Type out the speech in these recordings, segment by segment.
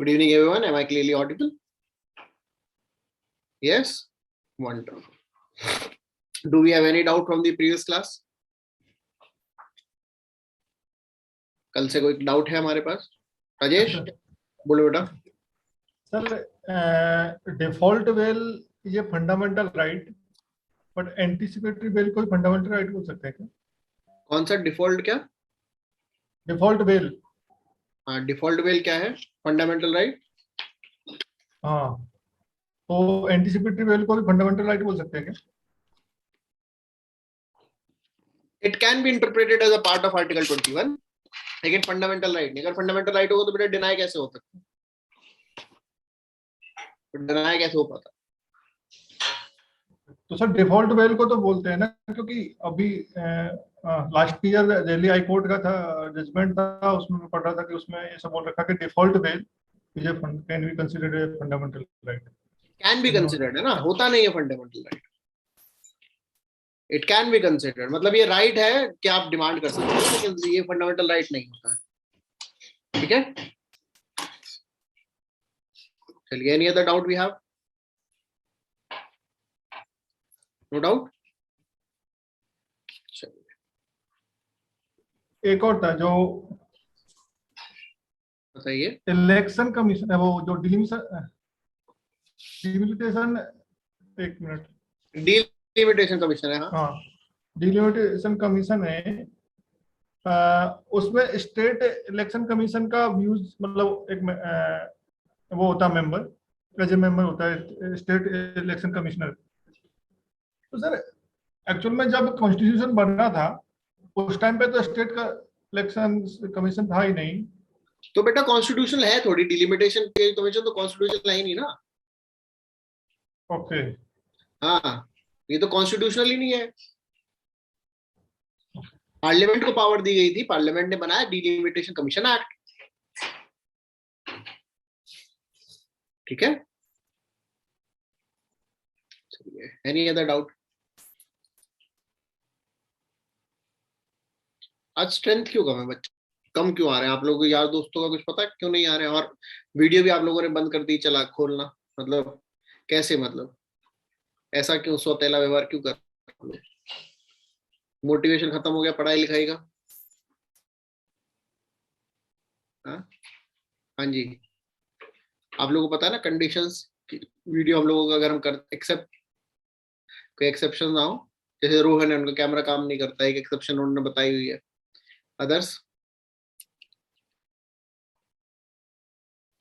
Good evening, everyone. Am I clearly audible? Yes? Wonderful. Do we have any doubt from the previous class? कल से कोई doubt है हमारे पास? राजेश बोलो बेटा. सर डिफॉल्ट बेल ये fundamental right, but anticipatory bail कोई फंडामेंटल राइट बोल सकते हैं क्या? कौन सा डिफॉल्ट? क्या डिफॉल्ट बेल? हाँ, डिफॉल्ट बेल क्या है? Fundamental right. हाँ, तो एंटीसिपेटरी बेल को भी फंडामेंटल राइट बोल सकते हैं क्या? It can be interpreted as a part of Article 21, लेकिन फंडामेंटल राइट नहीं. अगर फंडामेंटल राइट होगा तो बेटा डिनाई कैसे हो सकता है? डिनाई कैसे हो पाता? तो सर डिफॉल्ट बेल को तो बोलते हैं ना, क्योंकि अभी last year Delhi high court का था जजमेंट था, उसमें पढ़ रहा था कि उसमें ये सब बोल रखा कि default bail can be considered a fundamental right. Can be considered है ना, होता नहीं है fundamental right. It can be considered मतलब ये राइट है कि आप डिमांड कर सकते हो, लेकिन ये फंडामेंटल राइट नहीं होता है. ठीक है, चलिए. Any other doubt we have? No doubt. एक और था जो बताइए. इलेक्शन कमीशन है, वो जो डिलिमिटेशन, एक मिनट, डिलिमिटेशन कमीशन है. हाँ, डिलिमिटेशन कमीशन है. उसमें स्टेट इलेक्शन कमीशन का व्यूज, मतलब एक वो होता है मेंबर, एज ए मेंबर होता है स्टेट इलेक्शन कमिश्नर. तो सर एक्चुअल में जब कॉन्स्टिट्यूशन बना था उस टाइम पे तो स्टेट का इलेक्शन कमीशन था ही नहीं. तो बेटा कॉन्स्टिट्यूशनल है थोड़ी, डिलिमिटेशन के कमीशन तो कॉन्स्टिट्यूशनल है ही नहीं ना. ओके. हाँ, ये तो कॉन्स्टिट्यूशनल ही नहीं है. पार्लियामेंट को पावर दी गई थी, पार्लियामेंट ने बनाया डिलिमिटेशन कमीशन एक्ट. ठीक है. Any other doubt? आज स्ट्रेंथ क्यों कम है बच्चे? कम क्यों आ रहे हैं? आप लोगों को यार दोस्तों का कुछ पता है क्यों नहीं आ रहे हैं? और वीडियो भी आप लोगों ने बंद कर दी चला खोलना, मतलब कैसे? मतलब ऐसा क्यों? सौतेला व्यवहार क्यों कर? मोटिवेशन खत्म हो गया पढ़ाई लिखाई का? हाँ जी, आप लोगों को पता है ना कंडीशंस. वीडियो हम लोगों का अगर हम कर एक्सेप्ट, कोई एक्सेप्शन ना हो, जैसे रोहन है, उनका कैमरा काम नहीं करता है, एक एक्सेप्शन उन्होंने बताई हुई है. अदर्स?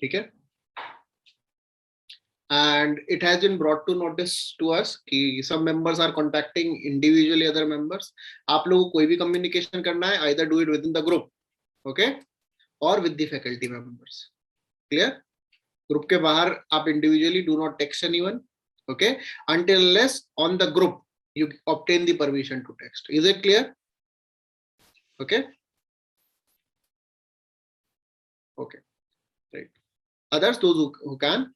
ठीक है. And it has been brought to notice to us कि some members are contacting individually other members. आप लोगों को कोई भी communication करना है, either do it within the group, okay, or with the faculty members. Clear? Group के बाहर आप individually do not text anyone, okay, until unless on the group you obtain the permission to text. Is it clear? Okay. Okay. Right. Others, those who can,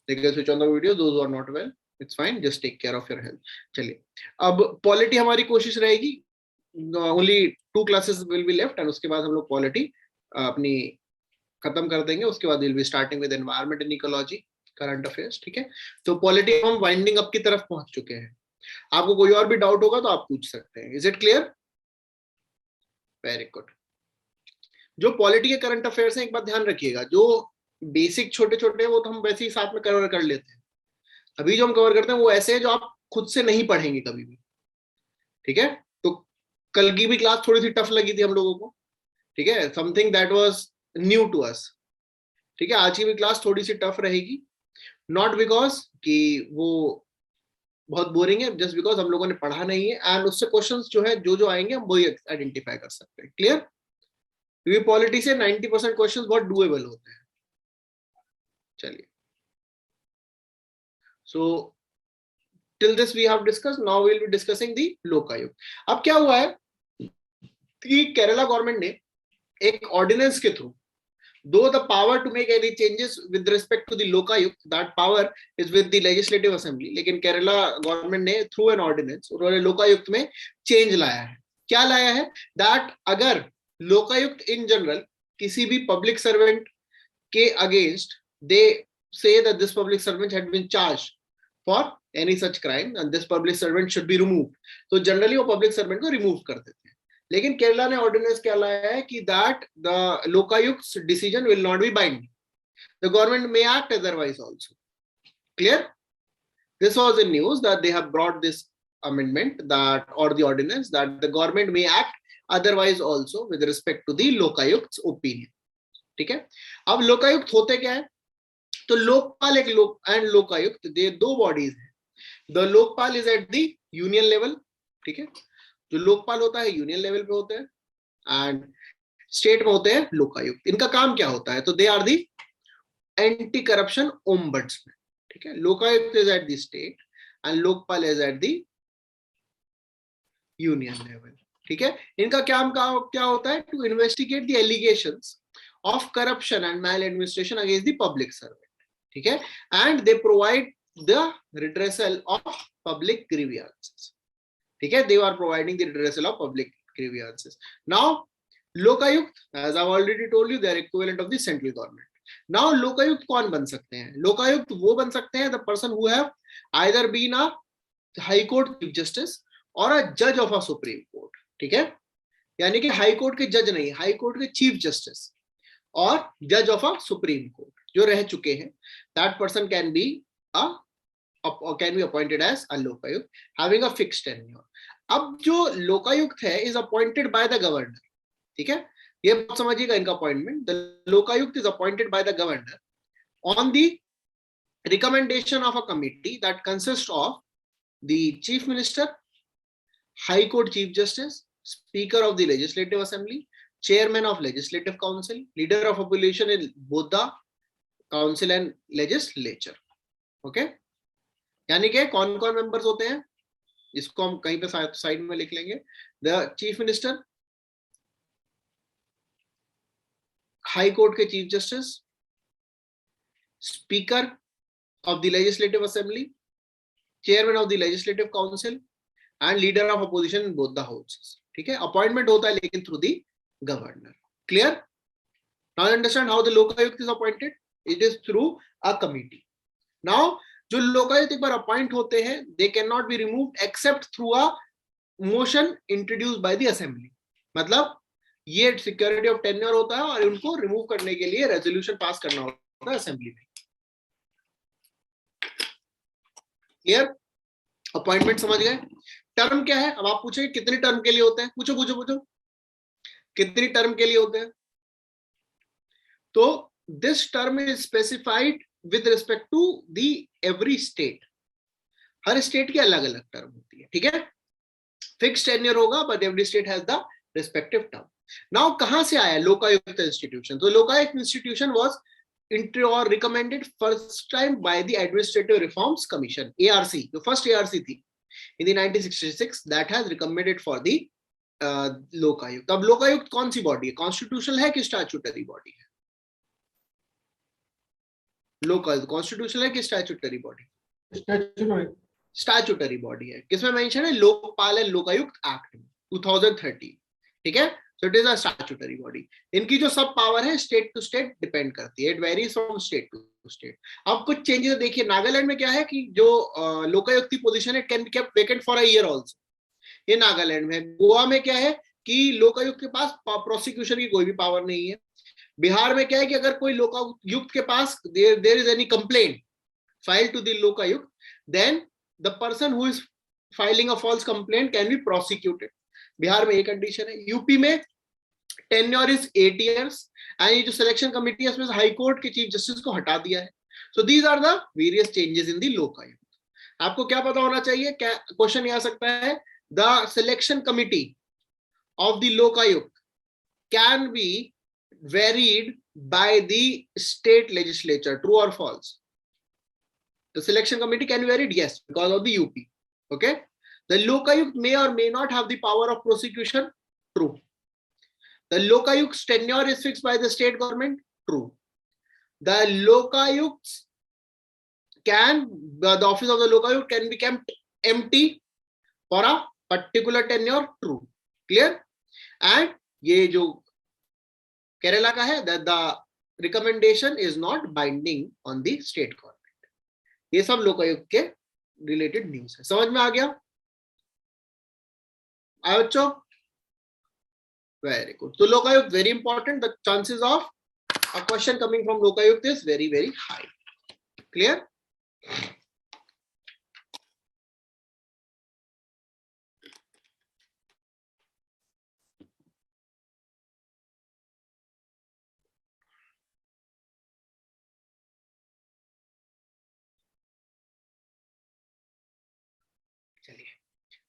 they can switch on the video. Those who are not well, it's fine. Just take care of your health. चलिए, अब polity हमारी कोशिश रहेगी. Only 2 classes will be left, and उसके बाद हम लोग polity अपनी खत्म कर देंगे. उसके बाद we'll be starting with environment and ecology, current affairs. ठीक है. तो पॉलिटी हम वाइंडिंग अप की तरफ पहुंच चुके हैं. आपको कोई और भी डाउट होगा तो आप पूछ सकते हैं. Is it clear? Very good. जो पॉलिटी के करंट अफेयर्स हैं, एक बात ध्यान रखिएगा, जो बेसिक छोटे छोटे वो तो हम वैसे ही साथ में कवर कर लेते हैं. अभी जो हम कवर करते हैं वो ऐसे है जो आप खुद से नहीं पढ़ेंगे कभी भी. ठीक है. तो कल की भी क्लास थोड़ी सी टफ लगी थी हम लोगों को. ठीक है, something that was new to us. ठीक है, आज की भी क्लास थोड़ी सी टफ रहेगी. नॉट बिकॉज कि वो बहुत बोरिंग है, जस्ट बिकॉज हम लोगों ने पढ़ा नहीं है, एंड उससे क्वेश्चंस जो है जो आएंगे हम वही आइडेंटिफाई कर सकते हैं. क्लियर? क्योंकि पॉलिटी से 90% क्वेश्चंस बहुत डुएबल होते हैं. चलिए, so till this we have discussed. Now we will be discussing the Lokayukta. अब क्या हुआ है कि केरला गवर्नमेंट ने एक ऑर्डिनेंस के through, though the power to make any changes with respect to the Lokayukta, that power is with the legislative assembly, लेकिन Kerala government ने थ्रू एन ऑर्डिनेंस उन्होंने लोकायुक्त में चेंज लाया है. क्या लाया है? दैट अगर लोकायुक्त इन जनरल किसी भी पब्लिक सर्वेंट के against they say that this public servant had been charged for any such crime and this public servant should be removed, तो जनरली वो पब्लिक सर्वेंट को रिमूव कर देते हैं. लेकिन केरला ने ऑर्डिनेंस क्या लाया है कि that the Lokayukta decision will not be binding, the government may act otherwise also. Clear? This was in news that they have brought this amendment that or the ordinance that the government may act otherwise also with respect to the लोकायुक्त's opinion. ठीक है. अब लोकायुक्त होते क्या है? तो लोकपाल एक and Lokayukta ये दो बॉडीज हैं. The Lokpal is at the union level. ठीक है. जो लोकपाल होता है यूनियन लेवल पे होते हैं एंड स्टेट में होते हैं लोकायुक्त. इनका काम क्या होता है? तो they are the anti corruption ombudsman. ठीक है. Lokayukta is at the state and Lokpal is at the union level. ठीक है. इनका काम क्या होता है? To investigate the allegations of corruption and maladministration against the public servant. ठीक है. And they provide the redressal of public grievances. ठीक है. They are providing the redressal of public grievances. Now Lokayukta, as I already told you, they are equivalent of the central government. Now Lokayukta कौन बन सकते हैं? लोकायुक्त वो बन सकते हैं the person who have either been a high court chief justice or a जज of a supreme court. ठीक है. यानी कि हाई कोर्ट के जज नहीं, हाई कोर्ट के चीफ जस्टिस और जज ऑफ अ सुप्रीम कोर्ट जो रह चुके हैं. That person can be appointed as a Lokayukta having a fixed tenure. अब जो लोकायुक्त है is appointed by the governor. ठीक है. ये बात समझिएगा इनका appointment. The Lokayukta is appointed by the governor on the recommendation of a committee that consist of the chief minister, high court chief justice, speaker of the legislative assembly, chairman of legislative council, leader of opposition in both the council and legislature. okay. यानी कि कौन कौन members होते हैं इसको हम कहीं पे साइड में लिख लेंगे. The chief minister, high court के chief justice, speaker of the legislative assembly, chairman of the legislative council and leader of opposition in both the houses. ठीक है. अपॉइंटमेंट होता है लेकिन through the governor. Clear? Now understand how the lokayukt is appointed. It is through a committee. Now जो लोकायुक्त एक बार appoint होते हैं they cannot be removed except through a motion introduced by the assembly. मतलब ये security of tenure होता है और उनको रिमूव करने के लिए रेजोल्यूशन पास करना होता है असेंबली में. क्लियर? अपॉइंटमेंट समझ गए? टर्म क्या है? अब आप पूछेंगे कितने टर्म के लिए होते हैं? पूछो कितनी टर्म के लिए होते हैं? तो this term is specified with respect to the every state. हर स्टेट की अलग अलग टर्म होती है. ठीक है. फिक्स्ड टेन्योर होगा but every state has the respective term. Now कहां से आया लोकायुक्त इंस्टीट्यूशन? तो Lokayukta institution was recommended first time by the administrative reforms commission, ARC. जो फर्स्ट ARC थी in the 1966 that has recommended for the Lokayukta. अब लोकायुक्त कौन सी body है? कॉन्स्टिट्यूशनल है कि स्टैट्यूटरी बॉडी है? लोकायुक्त कॉन्स्टिट्यूशनल है कि स्टैट्यूटरी बॉडी? स्टैट्यूटरी बॉडी है. किसमें मेंशन है? Lokpal and Lokayukta act 2013. ठीक है. सो it is a statutory body. इनकी जो सब पावर है स्टेट टू स्टेट डिपेंड करती है. It varies from state to state. अब कुछ चेंजेस देखिए. नागालैंड में क्या है कि जो लोकायुक्त की पोजीशन है can be kept vacant for a year also. ये नागालैंड में. गोवा में क्या है कि लोकायुक्त के पास प्रोसिक्यूशन की कोई भी पावर नहीं है. बिहार में क्या है कि अगर कोई लोकायुक्त के पास there is any complaint file to the Lokayukta then the person who is filing a false complaint can be prosecuted. Bihar में ये कंडीशन है. यूपी में टेन्योर इज 8 years एंड ये जो सिलेक्शन कमिटी है उसमें हाई कोर्ट के चीफ जस्टिस को हटा दिया है. So these are the various changes in the Lokayukta. आपको क्या पता होना चाहिए? क्या क्वेश्चन आ सकता है? The selection committee of the Lokayukt can be varied by the state legislature. True or false? The selection committee can be varied, yes, because of the UP. Okay. The Lokayukt may or may not have the power of prosecution. True. The Lokayukt's tenure is fixed by the state government. True. The Lokayukt's the office of the Lokayukt can be kept empty for a particular tenure. True. Clear? And ये जो केरला का है that the recommendation is not binding on the state government. ये सब लोकायुक्त के related news है। समझ में आ गया आया बच्चों? Very good. तो Lokayukta very important, the chances of a question coming from Lokayukt is very very high. Clear? चलिए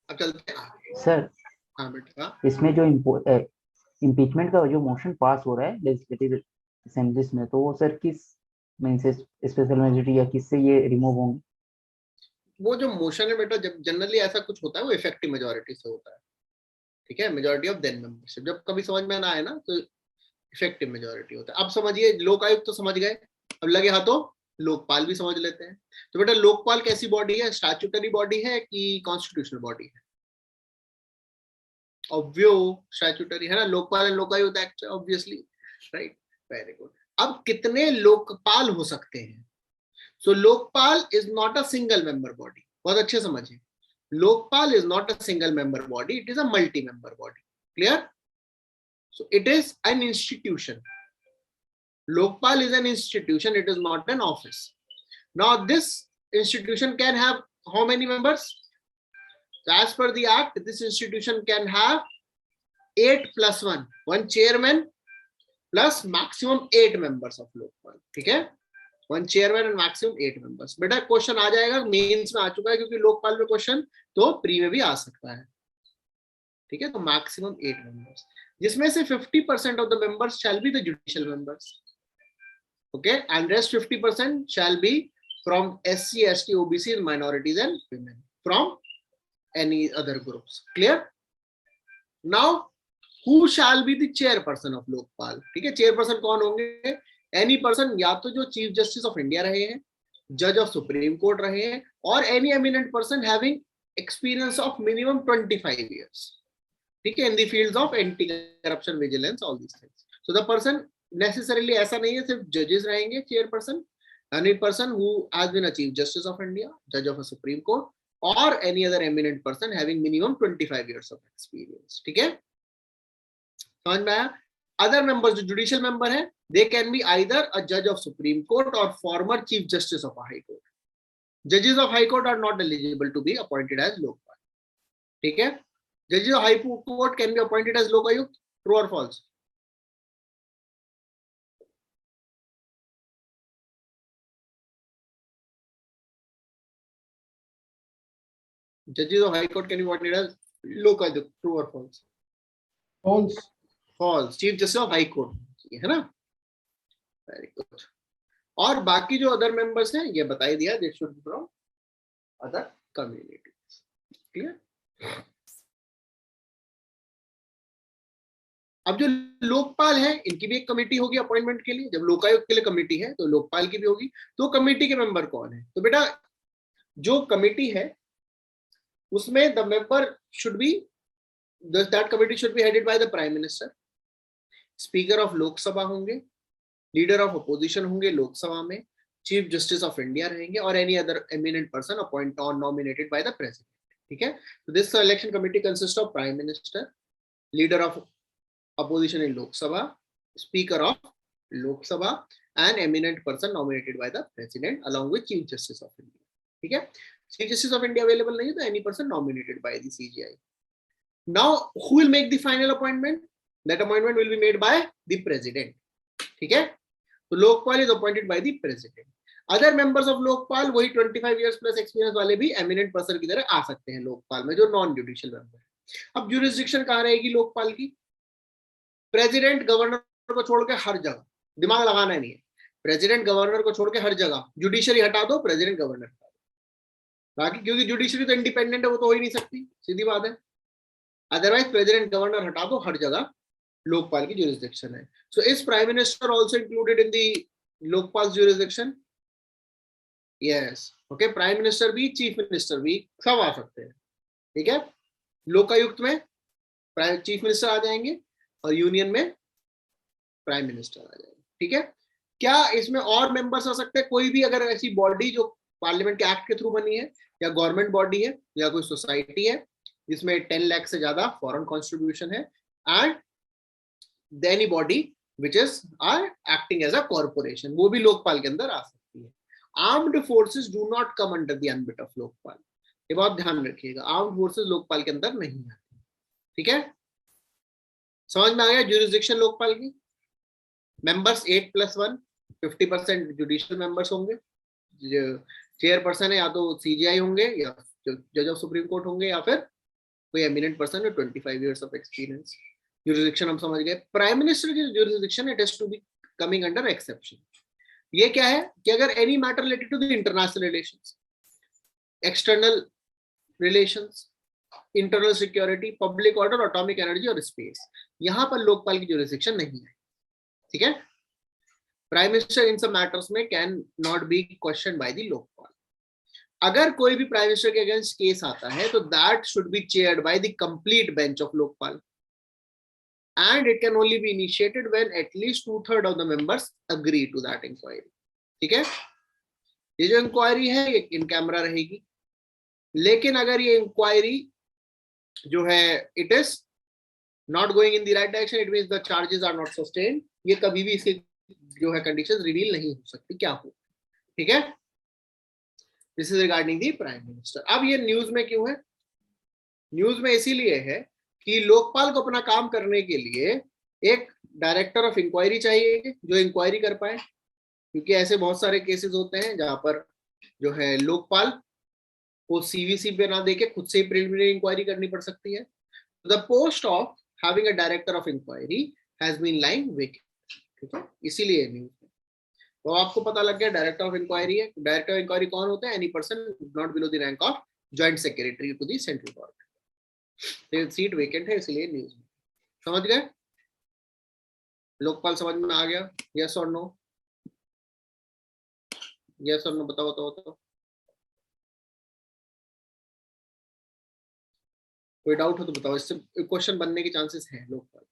अब चलते हैं आगे। सर हाँ बेटा, इसमें जो इम्पीचमेंट का जो मोशन पास हो रहा है लेजिस्लेटिव असेंबलीज में, तो वो सर किस मीन से स्पेशल मेजोरिटी या किससे ये रिमूव होंगे? वो जो मोशन है बेटा, जब जनरली ऐसा कुछ होता है वो इफेक्टिव मेजोरिटी से होता है। ठीक है, मेजोरिटी ऑफ देन मेंबरशिप। जब कभी समझ में ना आए ना तो इफेक्टिव मेजोरिटी होता है। अब समझिए, लोकायुक्त तो समझ गए, अब लगे हाथों लोकपाल भी समझ लेते हैं। तो बेटा लोकपाल कैसी बॉडी है? स्टैट्यूटरी बॉडी है कि कॉन्स्टिट्यूशनल बॉडी है? ऑब्वियो स्टैट्यूटरी है ना, Lokpal and Lokayukta act obviously, right? Very good. अब कितने लोकपाल हो सकते हैं? So Lokpal is not a single member body. बहुत अच्छे समझिए, Lokpal is not a single member body, it is a multi member body. Clear? So it is an institution. Lokpal is an institution, it is not an office. Now this institution can have how many members? So as per the act, this institution can have 8 plus 1, one chairman plus maximum 8 members of Lokpal. ठीक है, one chairman and maximum 8 members. बेटा question आ जाएगा, mains में आ चुका है, क्योंकि लोकपाल में question तो प्री में भी आ सकता है। ठीक है, तो मैक्सिमम 8 members, जिसमें से 50% of the members shall be the judicial members. Okay, and rest 50% shall be from SC, ST, OBC, minorities and women, from any other groups. Clear? Now, who shall be the chairperson of Lokpal? ठीक है, chairperson कौन होंगे? Any person, या तो जो chief justice of India रहे हैं, जज ऑफ सुप्रीम कोर्ट रहे हैं, और any eminent person having experience of minimum 25 years. ठीक है, in the fields of anti corruption, vigilance, all these things. So the person necessarily ऐसा नहीं है सिर्फ जजेस रहेंगे chairperson, any person who has been a chief justice of India, judge of a supreme court, or any other eminent person having minimum 25 years of experience. ठीक है, समझ में आया? अदर मेंबर्स जो जुडिशियल मेंबर है, they can be either a judge of supreme court or former chief justice of a high court. Judges of high court are not eligible to be appointed as lokpal. ठीक है, judges of high court can be appointed as lokayukt. True or false? Judges of High Court can be appointed as Lokayukt. True or false? False. False. Chief Justice of High Court, है ना? Very good. और बाकी जो other members हैं ये बता ही दिया, they should be from other communities. Clear? अब जो लोकपाल है, इनकी भी एक कमेटी होगी अपॉइंटमेंट के लिए. जब लोकायुक्त के लिए कमेटी है तो लोकपाल की भी होगी. तो कमेटी के मेंबर कौन है? तो बेटा जो कमेटी है उसमें the member should be, that committee should be headed by the prime minister. Speaker of Lok Sabha होंगे, लीडर ऑफ अपोजिशन होंगे लोकसभा में, चीफ जस्टिस ऑफ इंडिया रहेंगे, और any other eminent person appoint or nominated by the president. ठीक है, तो this election committee consist of prime minister, leader of opposition in Lok Sabha, Speaker of Lok Sabha, and eminent person nominated by the President along with Chief Justice of India. ठीक है, Chief Justice of India available नहीं है तो any person nominated by the CJI. Now, who will make the final appointment? That appointment will be made by the President. ठीक है, तो Lokpal is appointed by the President. Other members of Lokpal वही 25 years plus experience वाले भी eminent person की तरह आ सकते हैं लोकपाल में, जो नॉन जुडिशियल मेंबर है. अब jurisdiction कहाँ रहेगी लोकपाल की? प्रेसिडेंट गवर्नर को छोड़ के हर जगह, दिमाग लगाना नहीं है. प्रेसिडेंट गवर्नर को छोड़ के हर जगह, जुडिशरी हटा दो, प्रेसिडेंट गवर्नर हटा दो. बाकी क्योंकि जुडिशरी तो इंडिपेंडेंट है, वो तो हो ही नहीं सकती, सीधी बात है. अदरवाइज प्रेसिडेंट गवर्नर हटा दो, हर जगह लोकपाल की जुरिस्डिक्शन है. So is prime minister also included in the Lokpal jurisdiction? Yes. Okay, prime minister भी, चीफ मिनिस्टर भी, सब आ सकते हैं. ठीक है, लोकायुक्त में चीफ मिनिस्टर आ जाएंगे और यूनियन में प्राइम मिनिस्टर आ जाएगा. ठीक है, क्या इसमें और मेंबर्स आ सकते हैं? कोई भी अगर ऐसी बॉडी जो पार्लियामेंट के एक्ट के थ्रू बनी है, या गवर्नमेंट बॉडी है, या कोई सोसाइटी है जिसमें 10 लाख से ज्यादा फॉरेन कॉन्ट्रीब्यूशन है, and any body which is are acting as a corporation, वो भी लोकपाल के अंदर आ सकती है। Armed forces do not come under the ambit of Lokpal, ये बात ध्यान रखिएगा, आर्म्ड फोर्सेस लोकपाल के अंदर नहीं आती। ठीक है, समझ में आ गया ज्यूरिसडिक्शन लोकपाल की? मेंबर्स 8+1, 50% जुडिशियल मेंबर्स होंगे, चेयरपर्सन है या तो सीजीआई होंगे, या जज ऑफ सुप्रीम कोर्ट होंगे, या फिर कोई एमिनेंट पर्सन है 25 इयर्स ऑफ एक्सपीरियंस। ज्यूरिसडिक्शन हम समझ गए। प्राइम मिनिस्टर की jurisdiction it has to be coming under exception. ये क्या है कि अगर any matter related to the international relations, external relations, internal security, public order, atomic energy और स्पेस, यहां पर लोकपाल की ज्यूरिसडिक्शन नहीं है। ठीक है, प्राइम मिनिस्टर इन सब मैटर्स में can not B question by the Lokpal. अगर कोई भी प्राइम मिनिस्टर के अगेंस्ट केस आता है तो that should be chaired by the complete bench of Lokpal, and it can only be initiated when at least 2/3 of the members agree to that inquiry. ठीक है, ये जो इंक्वायरी है ये इन कैमरा रहेगी, लेकिन अगर ये इंक्वायरी जो है it is not going in the right direction, it means the charges are not sustained, ये कभी भी इसकी जो है कंडीशंस रिवील नहीं हो सकती क्या हो। ठीक है, this is regarding the prime minister. अब ये न्यूज में क्यों है? न्यूज में इसीलिए है कि लोकपाल को अपना काम करने के लिए एक डायरेक्टर ऑफ इंक्वायरी चाहिए जो इंक्वायरी कर पाए, क्योंकि ऐसे बहुत सारे केसेस होते हैं जहां पर जो है लोकपाल को सीवीसी पे ना देके खुद से ही प्रिलिमिनरी इंक्वायरी करनी पड़ सकती है। The post of having a director of inquiry has been lying vacant. ठीक है, इसीलिए न्यूज में तो आपको पता लग गया डायरेक्टर ऑफ इंक्वायरी है। डायरेक्टर ऑफ इंक्वायरी कौन होता है? Any person not below the rank of joint secretary to the central government. Seat vacant है इसलिए न्यूज में। समझ गए? लोकपाल समझ में आ गया? यस और नो? यस और नो? बताओ बताओ बताओ। कोई डाउट हो तो बताओ, इससे क्वेश्चन बनने के चांसेस हैं लोकपाल।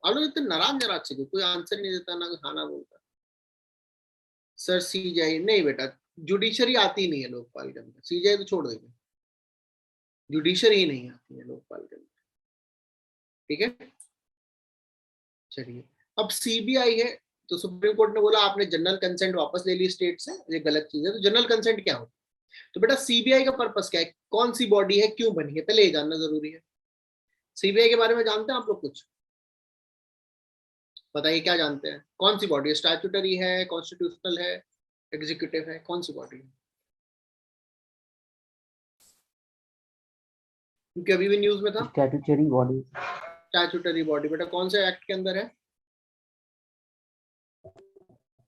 आप लोग इतने नाराज से कोई आंसर नहीं देता, ना खाना बोलता। सर सीजीआई नहीं बेटा, जुडिशरी आती नहीं है लोकपाल के अंदर, सीजीआई तो छोड़ देंगे, जुडिशरी नहीं आती है लोकपाल के अंदर। ठीक है, चलिए अब सीबीआई है तो सुप्रीम कोर्ट ने बोला आपने जनरल कंसेंट वापस ले ली स्टेट से, ये गलत चीज है। तो जनरल कंसेंट क्या होता है? तो बेटा सीबीआई का पर्पस क्या है, कौन सी बॉडी है, क्यों बनी है, पहले ये जानना जरूरी है। सीबीआई के बारे में जानते हैं आप लोग कुछ? बताइए क्या जानते हैं? कौन सी बॉडी है? स्टैट्यूटरी है, कॉन्स्टिट्यूशनल है, एग्जीक्यूटिव है, कौन सी बॉडी है? क्योंकि अभी भी न्यूज में था स्टैट्यूटरी बॉडी। स्टैट्यूटरी बॉडी बेटा कौन से एक्ट के अंदर है?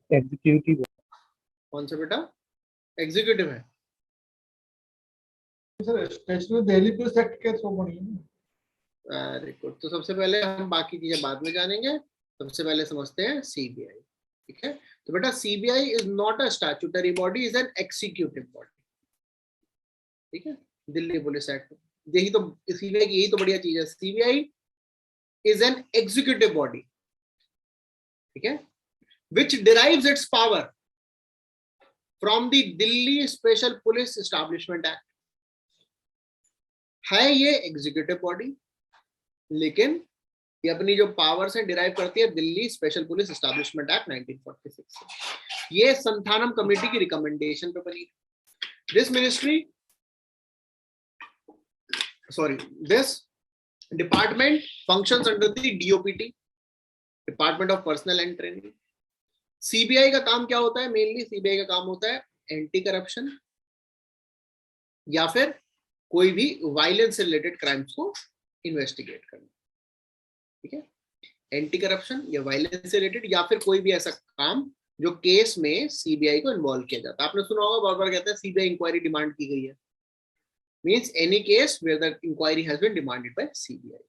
एग्जीक्यूटिव। कौन सा बेटा? एग्जीक्यूटिव है। Sir specially Delhi police act के थ्रू बनी है। Very good. तो सबसे पहले हम बाकी चीजें बाद में जानेंगे, सबसे पहले समझते हैं सीबीआई। ठीक है, तो बेटा CBI is not a statutory body, is an executive body. ठीक है, दिल्ली पुलिस एक्ट, यही तो सीबीआई की यही तो बढ़िया चीज है, CBI is an executive body. ठीक है, which derives its power from the Delhi Special Police Establishment Act। है ये एग्जीक्यूटिव बॉडी, लेकिन ये अपनी जो पावर्स है डिराइव करती है Delhi special police establishment act 1946 से। ये संथानम कमेटी की रिकमेंडेशन पे बनी। This ministry this department functions under the DOPT, department of personal and training. CBI का काम क्या होता है? मेनली सीबीआई का काम होता है एंटी करप्शन या फिर कोई भी वायलेंस से रिलेटेड क्राइम्स को इन्वेस्टिगेट करना। ठीक है, एंटी करप्शन या वायलेंस से रिलेटेड, या फिर कोई भी ऐसा काम जो केस में सीबीआई को इन्वॉल्व किया जाता है। आपने सुना होगा बार बार कहते हैं सीबीआई इंक्वायरी डिमांड की गई है, means any case where the inquiry has been demanded by CBI.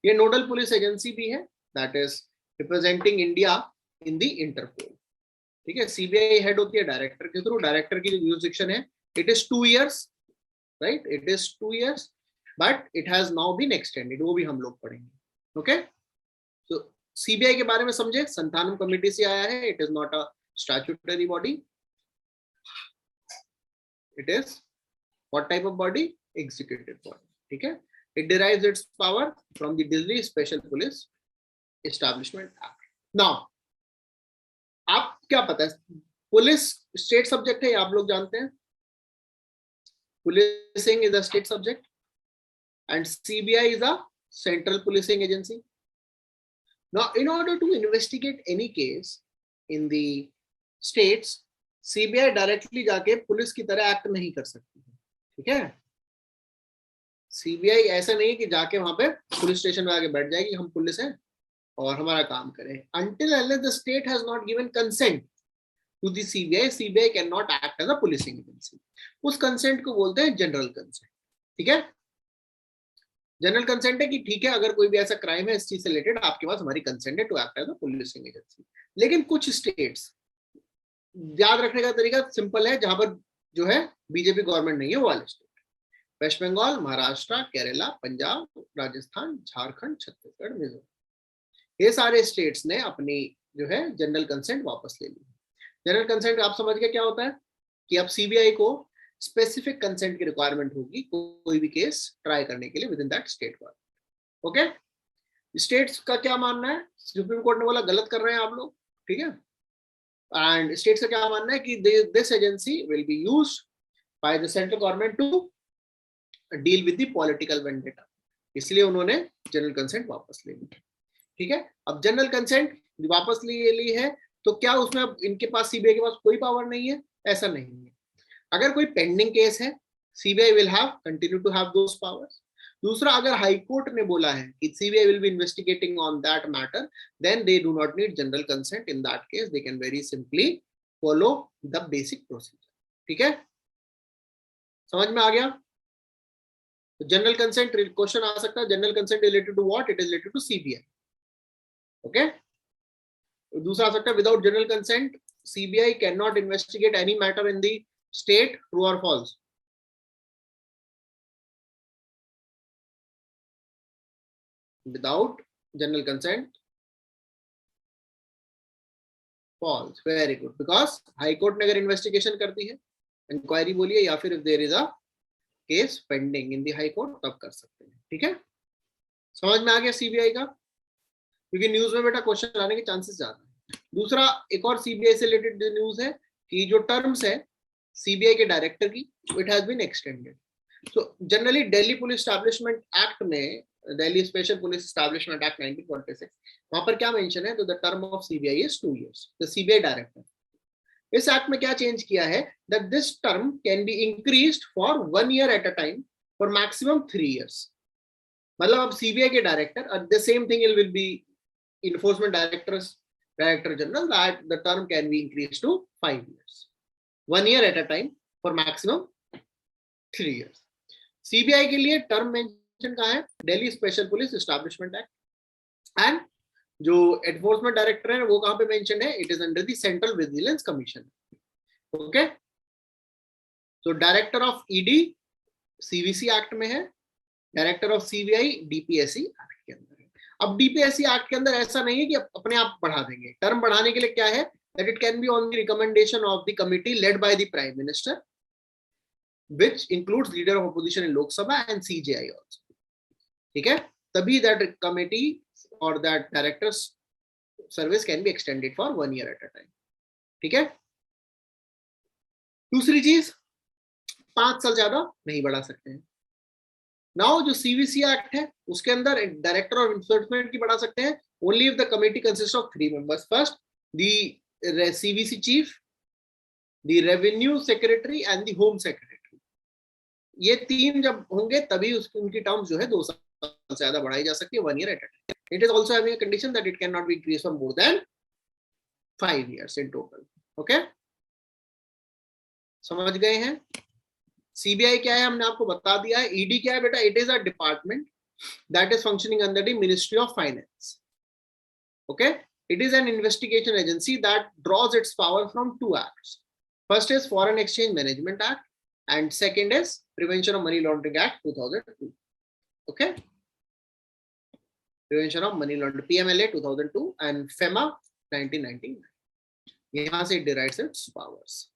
ये नोडल पुलिस एजेंसी भी है, that is representing India in the Interpol. ठीक है, सीबीआई हेड होती है डायरेक्टर के थ्रू। डायरेक्टर की जो ज्यूरिसडिक्शन है it is 2 years, right, it is 2 years। But it has now been extended, वो भी हम लोग पढ़ेंगे. ओके, तो सीबीआई के बारे में समझे, संथानम कमेटी से आया है. It is not a statutory body. It is what type of body? Executive body. ठीक है. It derives it's power from the Delhi special police establishment act. Now आप क्या पता है, पुलिस स्टेट सब्जेक्ट है, आप लोग जानते हैं. Policing is a state subject and CBI is a central policing agency. Now, in order to investigate any case in the states, CBI directly जाके पुलिस की तरह एक्ट नहीं कर सकती है. ठीक है. CBI ऐसा नहीं है कि जाके वहां पे पुलिस स्टेशन में आके बैठ जाएगी, हम पुलिस हैं और हमारा काम करें. Until unless the state has not given consent to the CBI, CBI cannot act as a policing agency. उस कंसेंट को बोलते हैं जनरल कंसेंट. ठीक है. जनरल कंसेंट है कि ठीक है, अगर कोई भी ऐसा क्राइम है इस चीज से रिलेटेड, आपके पास हमारी कंसेंट है to act as a policing agency. लेकिन कुछ स्टेट्स, याद रखने का तरीका सिंपल है, जहां पर जो है बीजेपी गवर्नमेंट नहीं है, वो वाले स्टेट: वेस्ट बंगाल, महाराष्ट्र, केरला, पंजाब, राजस्थान, झारखंड, छत्तीसगढ़, मिजोरम. ये सारे स्टेट्स ने अपनी जो है जनरल कंसेंट वापस ले ली. जनरल कंसेंट आप समझ गए क्या होता है, कि अब सीबीआई को स्पेसिफिक कंसेंट की रिक्वायरमेंट होगी कोई भी केस ट्राई करने के लिए with in that state. Okay. States का क्या मानना है, सुप्रीम कोर्ट ने बोला गलत कर रहे हैं आप लोग. ठीक है. एंड स्टेट्स का क्या मानना है कि this agency will be used by the central government to deal with the political vendetta. इसलिए उन्होंने जनरल कंसेंट वापस ले ली. ठीक है. अब जनरल कंसेंट वापस ली है, तो क्या उसमें अब इनके पास, सीबीआई के पास कोई पावर नहीं है? ऐसा नहीं है. अगर कोई पेंडिंग केस है, CBI will have continue to have those powers. दूसरा, अगर हाई कोर्ट ने बोला है कि CBI will be investigating on that matter, then they do not need general consent. In that case they can very simply follow the basic procedure. ठीक है. समझ में आ गया? जनरल कंसेंट क्वेश्चन आ सकता है, general consent related to what? It is related to CBI. Okay. दूसरा आ सकता है, without general consent CBI can not investigate any matter in the state. True और false? Without general consent false. Very good. Because high court ने अगर investigation करती है, inquiry बोलिए, या फिर if there is a case pending in the high court, तब कर सकते हैं. ठीक है. समझ में आ गया सीबीआई का? क्योंकि न्यूज में बेटा क्वेश्चन आने के चांसेस ज्यादा है. दूसरा, एक और सीबीआई से रिलेटेड न्यूज है कि जो टर्म्स है सीबीआई के डायरेक्टर की, it has been extended. So generally Delhi police establishment act में, Delhi special police establishment act 1946, वहां पर क्या मेंशन है? तो the term of CBI is 2 years. The CBI director. इस एक्ट में क्या चेंज किया है? That this term can be increased for 1 year at a time for maximum 3 years. मतलब अब सीबीआई के director, the same thing will B enforcement director general, that the term can be increased to 5 years. 1 year at a time for maximum 3 years. CBI के लिए term mention कहाँ है? Delhi special police establishment act. And जो enforcement director है वो कहाँ पे mention है? It is under the central vigilance commission. Okay. तो director of ED CVC act में है, director of CBI DPSC act के अंदर है. अब डीपीएससी एक्ट के अंदर ऐसा नहीं है कि अपने आप बढ़ा देंगे. टर्म बढ़ाने के लिए क्या है? that it can be on the recommendation of the committee led by the prime minister, which includes leader of opposition in Lok Sabha and CJI also. ठीक है. तभी that committee or that director's service can be extended for 1 year at a time. ठीक है. दूसरी चीज, 5 साल ज्यादा नहीं बढ़ा सकते हैं. नाउ जो सीवीसी एक्ट है उसके अंदर डायरेक्टर ऑफ एनफोर्समेंट की बढ़ा सकते हैं only if the committee consist of 3 members. First the CVC chief, the revenue secretary and the home secretary. ये 3 जब होंगे तभी उनकी टर्म्स जो है 2 साल से ज्यादा बढ़ाई जा सकती है, 1 year at a time. It is also having a condition that it cannot be increased for more than 5 years in total. Okay? समझ गए हैं? सीबीआई क्या है हमने आपको बता दिया है. ईडी क्या है बेटा? It is a department that is functioning under the Ministry of Finance. Okay, it is an investigation agency that draws its power from 2 acts. First is Foreign Exchange Management Act and second is Prevention of Money Laundering Act 2002. Okay, prevention of money laundering, PMLA 2002 and FEMA 1999. यहां से it derives its powers.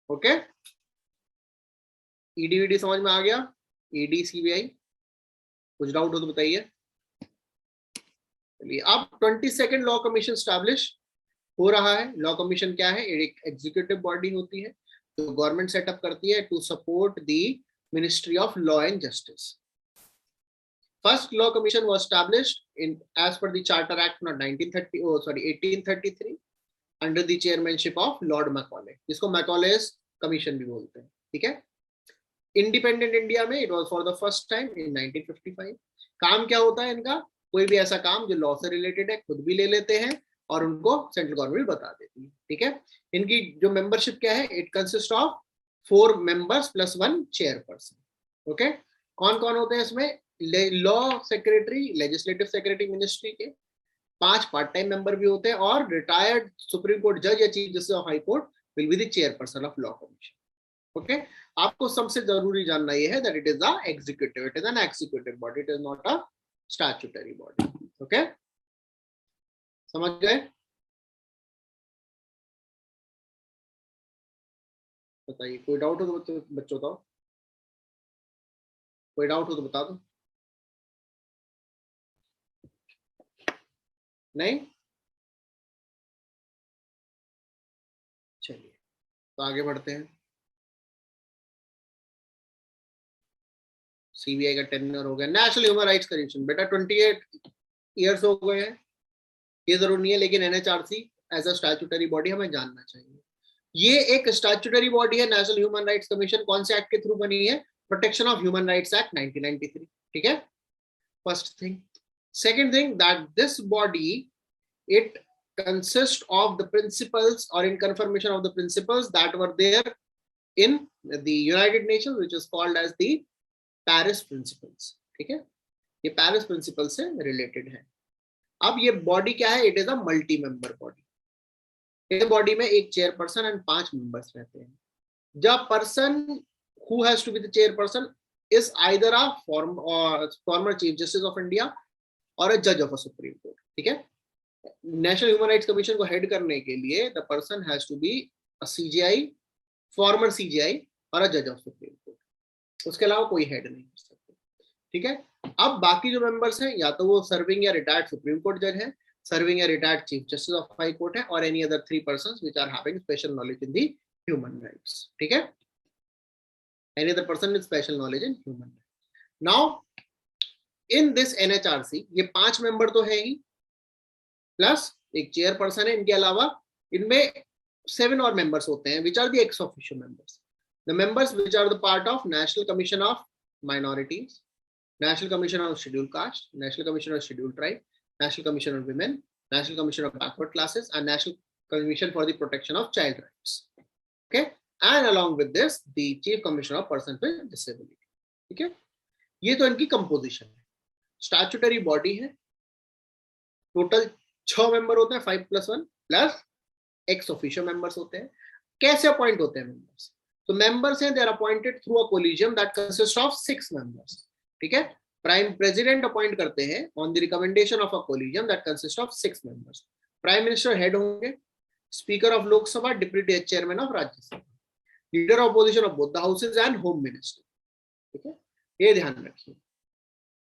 Okay, EDVD समझ में आ गया? ED CBI कुछ doubt हो तो बताइए। चलिए, अब 22nd लॉ कमीशन स्टैब्लिश हो रहा है। लॉ कमीशन क्या है? एक एग्जीक्यूटिव बॉडी होती है जो गवर्नमेंट सेटअप करती है to support the ministry of law and justice. First law commission was established in as per the Charter Act 1833 under the chairmanship of Lord Macaulay, जिसको Macaulay's Commission भी बोलते हैं। ठीक है, इंडिपेंडेंट इंडिया में it was for the first time in 1955। काम क्या होता है इनका? कोई भी ऐसा काम जो लॉ से रिलेटेड है खुद भी ले लेते हैं और उनको सेंट्रल गवर्नमेंट बता देती है। ठीक है, इनकी जो मेंबरशिप क्या है? It consist of 4 members plus 1 chairperson। Okay, कौन कौन होते हैं इसमें? Law secretary, legislative secretary ministry के, 5 पार्ट टाइम मेंबर भी होते हैं और रिटायर्ड सुप्रीम कोर्ट जज या chief justice of high court will be the chairperson of law commission. Okay, आपको सबसे जरूरी जानना यह है that it is the executive, it is an executive body, it is not a statutory body. Okay, समझ गए? बताइए, कोई डाउट हो तो बच्चों बताओ, कोई डाउट हो तो बता दो। नहीं? चलिए, तो आगे बढ़ते हैं। सीबीआई का टेन्योर हो गया। नेशनल ह्यूमन राइट्स कमीशन, बेटा 28 इयर्स हो गए हैं, ये जरूर नहीं है, लेकिन NHRC as a statutory body हमें जानना चाहिए। ये एक स्टैट्यूटरी बॉडी है, नेशनल ह्यूमन राइट्स कमीशन। कौन से एक्ट के थ्रू बनी है? Protection of human rights act 1993। ठीक है, first thing. Second thing, that this body it consists of the principles or in confirmation of the principles that were there in the United Nations, which is called as the Paris Principles। ठीक है, ये Paris Principles से related है। अब ये body क्या है? It is a multi member body. इस बॉडी में एक चेयरपर्सन एंड 5 मेंबर्स रहते हैं। The person who has to be the chairperson is either a former chief justice of India or a जज ऑफ अ सुप्रीम कोर्ट। ठीक है, national human rights commission को head करने के लिए the person has to be a CJI, former CJI or a जज of supreme court. उसके अलावा कोई हेड नहीं कर सकते। ठीक है, अब बाकी जो मेंबर्स हैं या तो वो सर्विंग या रिटायर्ड सुप्रीम कोर्ट जज है, सर्विंग या retired chief justice of high court है, और any other 3 persons which are having special knowledge in the human rights। ठीक है, any other person with special knowledge in human rights। now in this NHRC ये 5 member तो है ही, plus एक chairperson है। इनके अलावा इनमें 7 और मेंबर्स होते हैं, which are the ex officio members, the members which are the part of National Commission of Minorities, National Commission on Scheduled Caste, National Commission on Scheduled Tribe, National Commission on Women, National Commission of Backward Classes, and National Commission for the Protection of Child Rights। Okay, and along with this the Chief Commissioner of Persons with Disability। ठीक है, ये तो इनकी composition है। Statutory body है, total 6 member होते हैं, 5 + 1 plus ex officio members होते हैं। कैसे अपॉइंट होते हैं मेंबर्स? तो मेंबर्स हैं, they are appointed through a collegium that consist of 6 members. ठीक है, प्राइम प्रेसिडेंट अपॉइंट करते हैं on the recommendation of a collegium that consist of 6 members. Prime minister head होंगे, speaker of Lok Sabha, deputy chairman of Rajya Sabha, leader of opposition of both the houses and home minister. ठीक है, ये ध्यान रखिए।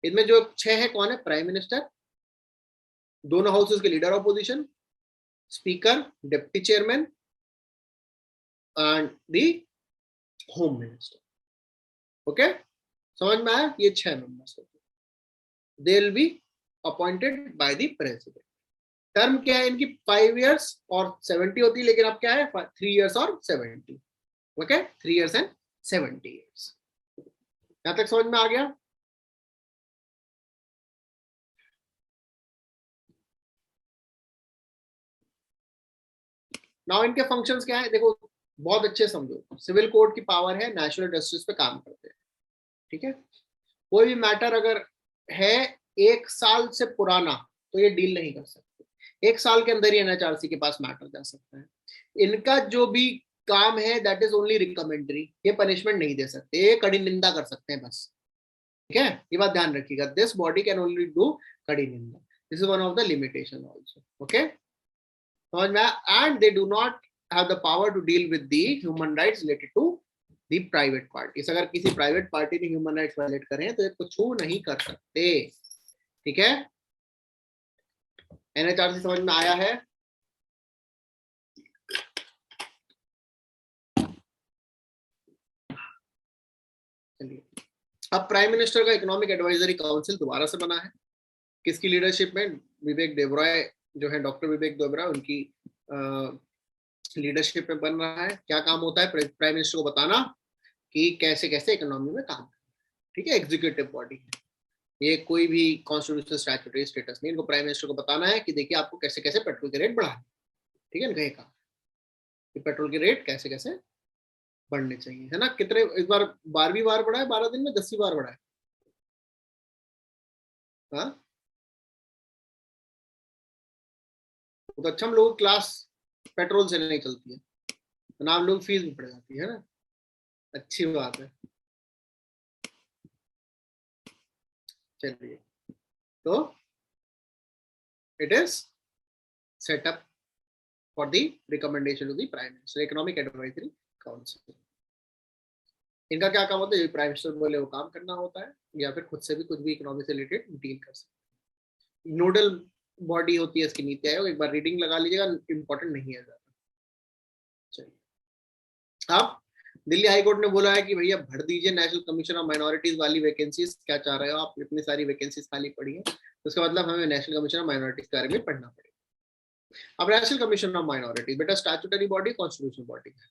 इनमें जो 6 है, कौन है? प्राइम मिनिस्टर, दोनों हाउसेज के leader opposition, speaker, deputy chairman and the home minister. Okay, समझ में आया? ये 6 मेंबर्स होते हैं, they will be appointed by the president. Term क्या है इनकी? 5 years और 70 होती है, लेकिन अब क्या है? 3 years और 70। Okay, 3 years and 70 years। यहां तक समझ में आ गया? नाउ इनके फंक्शंस क्या है? देखो, बहुत अच्छे समझो। सिविल कोर्ट की पावर है, नेशनल जस्टिस पे काम करते हैं। ठीक है, कोई भी मैटर अगर है 1 साल से पुराना तो ये डील नहीं कर सकते। 1 साल के अंदर ही एनएचआरसी के पास मैटर जा सकता है। इनका जो भी काम है दैट इज ओनली रिकमेंडरी, ये पनिशमेंट नहीं दे सकते, ये कड़ी निंदा कर सकते हैं बस। ठीक है, ये बात ध्यान रखिएगा, this body can only do कड़ी निंदा, this is one of the limitation also. Okay, समझ में आया? And they do not have the power to deal with the human rights related to the private parties. अगर किसी private party ने human rights violate करे हैं तो इसको छू नहीं कर सकते। ठीक है, एनएचआरसी समझ में आया है? चलिए, अब प्राइम मिनिस्टर का इकोनॉमिक एडवाइजरी काउंसिल दोबारा से बना है, किसकी लीडरशिप में? विवेक देबरॉय जो है, डॉक्टर विवेक देबरॉय, उनकी लीडरशिप में बन रहा है। क्या काम होता है? प्राइम मिनिस्टर को बताना कि कैसे कैसे इकोनॉमी में काम, ठीक है, एग्जीक्यूटिव बॉडी है ये, कोई भी कॉन्स्टिट्यूशनल स्टैट्यूटरी स्टेटस नहीं, इनको प्राइम मिनिस्टर को बताना है कि देखिए आपको कैसे कैसे पेट्रोल के रेट बढ़ाने, ठीक है, इनका काम कि पेट्रोल के रेट कैसे कैसे बढ़ने चाहिए, है ना। कितने, इस बार 12वीं बार बढ़ा है, 12 दिन में 10वीं बार बढ़ा है, हाँ तो अच्छा, हम लोग क्लास पेट्रोल से नहीं चलती है तो ना हम लोग फीस भी पड़ जाती है ना, अच्छी बात है। चलिए, तो it is setup for the recommendation to the prime minister, economic advisory council. इनका क्या काम होता है? प्राइम मिनिस्टर बोले वो काम करना होता है, या फिर खुद से भी कुछ भी इकोनॉमी से रिलेटेड डील कर सकते हैं। नोडल बॉडी होती है इसकी नीति आयोग, एक बार रीडिंग लगा लीजिएगा, इंपॉर्टेंट नहीं है ज्यादा। चलिए, अब दिल्ली हाई कोर्ट ने बोला है कि भैया भर दीजिए नेशनल कमीशन ऑफ माइनॉरिटीज वाली वैकेंसीज। क्या चाह रहे हो आप? इतनी सारी वैकेंसीज खाली पड़ी है, तो इसका मतलब हमें नेशनल कमीशन ऑफ माइनॉरिटीज के बारे में पढ़ना पड़ेगा। अब नेशनल कमीशन ऑफ माइनॉरिटीज बेटा स्टैट्यूटरी बॉडी, कॉन्स्टिट्यूशनल बॉडी है?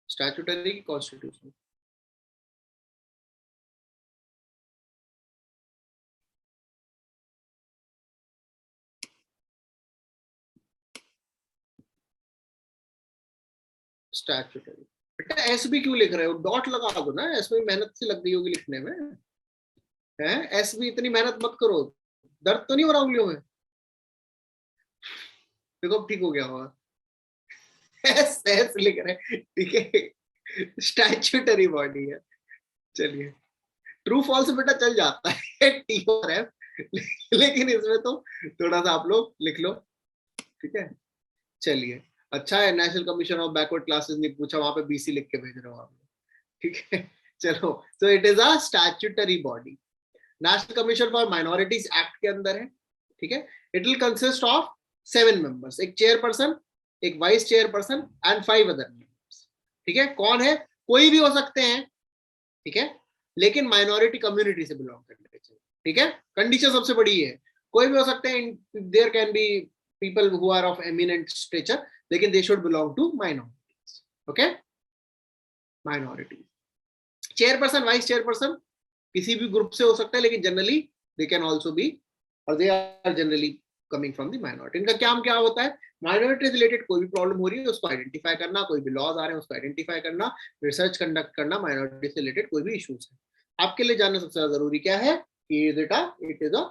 स्टैट्यूटरी की कॉन्स्टिट्यूशनल? स्टैट्यूटरी। बेटा एस बी क्यों लिख रहे हो? डॉट लगा दो ना, एस में मेहनत से लग गई होगी लिखने में, है एस बी, इतनी मेहनत मत करो, दर्द तो नहीं हो रहा उंगलियों में? देखो ठीक हो गया होगा। एस एस लिख रहे, ठीक है, स्टैट्यूटरी बॉडी है। चलिए, ट्रू फॉल्स बेटा चल जाता है टी और एफ, लेकिन इसमें तो थोड़ा सा आप लोग लिख लो, ठीक है। चलिए, अच्छा है national commission of backward classes ने पूछा, वहां पे बीसी लिख के भेज रहे हो आप, ठीक है। चलो, सो it is a statutory body, national commission for minorities act के अंदर है, ठीक है। It will consist of 7 members, एक चेयरपर्सन, एक vice chairperson and 5 other members, ठीक है। कौन है? कोई भी हो सकते हैं, ठीक है, लेकिन माइनॉरिटी कम्युनिटी से बिलोंग करने चाहिए, ठीक है। कंडीशन सबसे बड़ी है, कोई भी हो सकते हैं, there can be people who are of eminent stature, लेकिन they should belong to minorities, okay, minority. Chairperson, vice chairperson किसी भी ग्रुप से हो सकता है, लेकिन generally they can also be, और they are generally coming from the minority. इनका काम क्या होता है? माइनॉरिटी रिलेटेड कोई भी प्रॉब्लम हो रही है उसको आइडेंटिफाई करना, कोई भी लॉज आ रहे हैं उसको आइडेंटिफाई करना, रिसर्च कंडक्ट करना, माइनॉरिटी से रिलेटेड कोई भी इश्यूज है। आपके लिए जानना सबसे ज्यादा जरूरी क्या है? It is a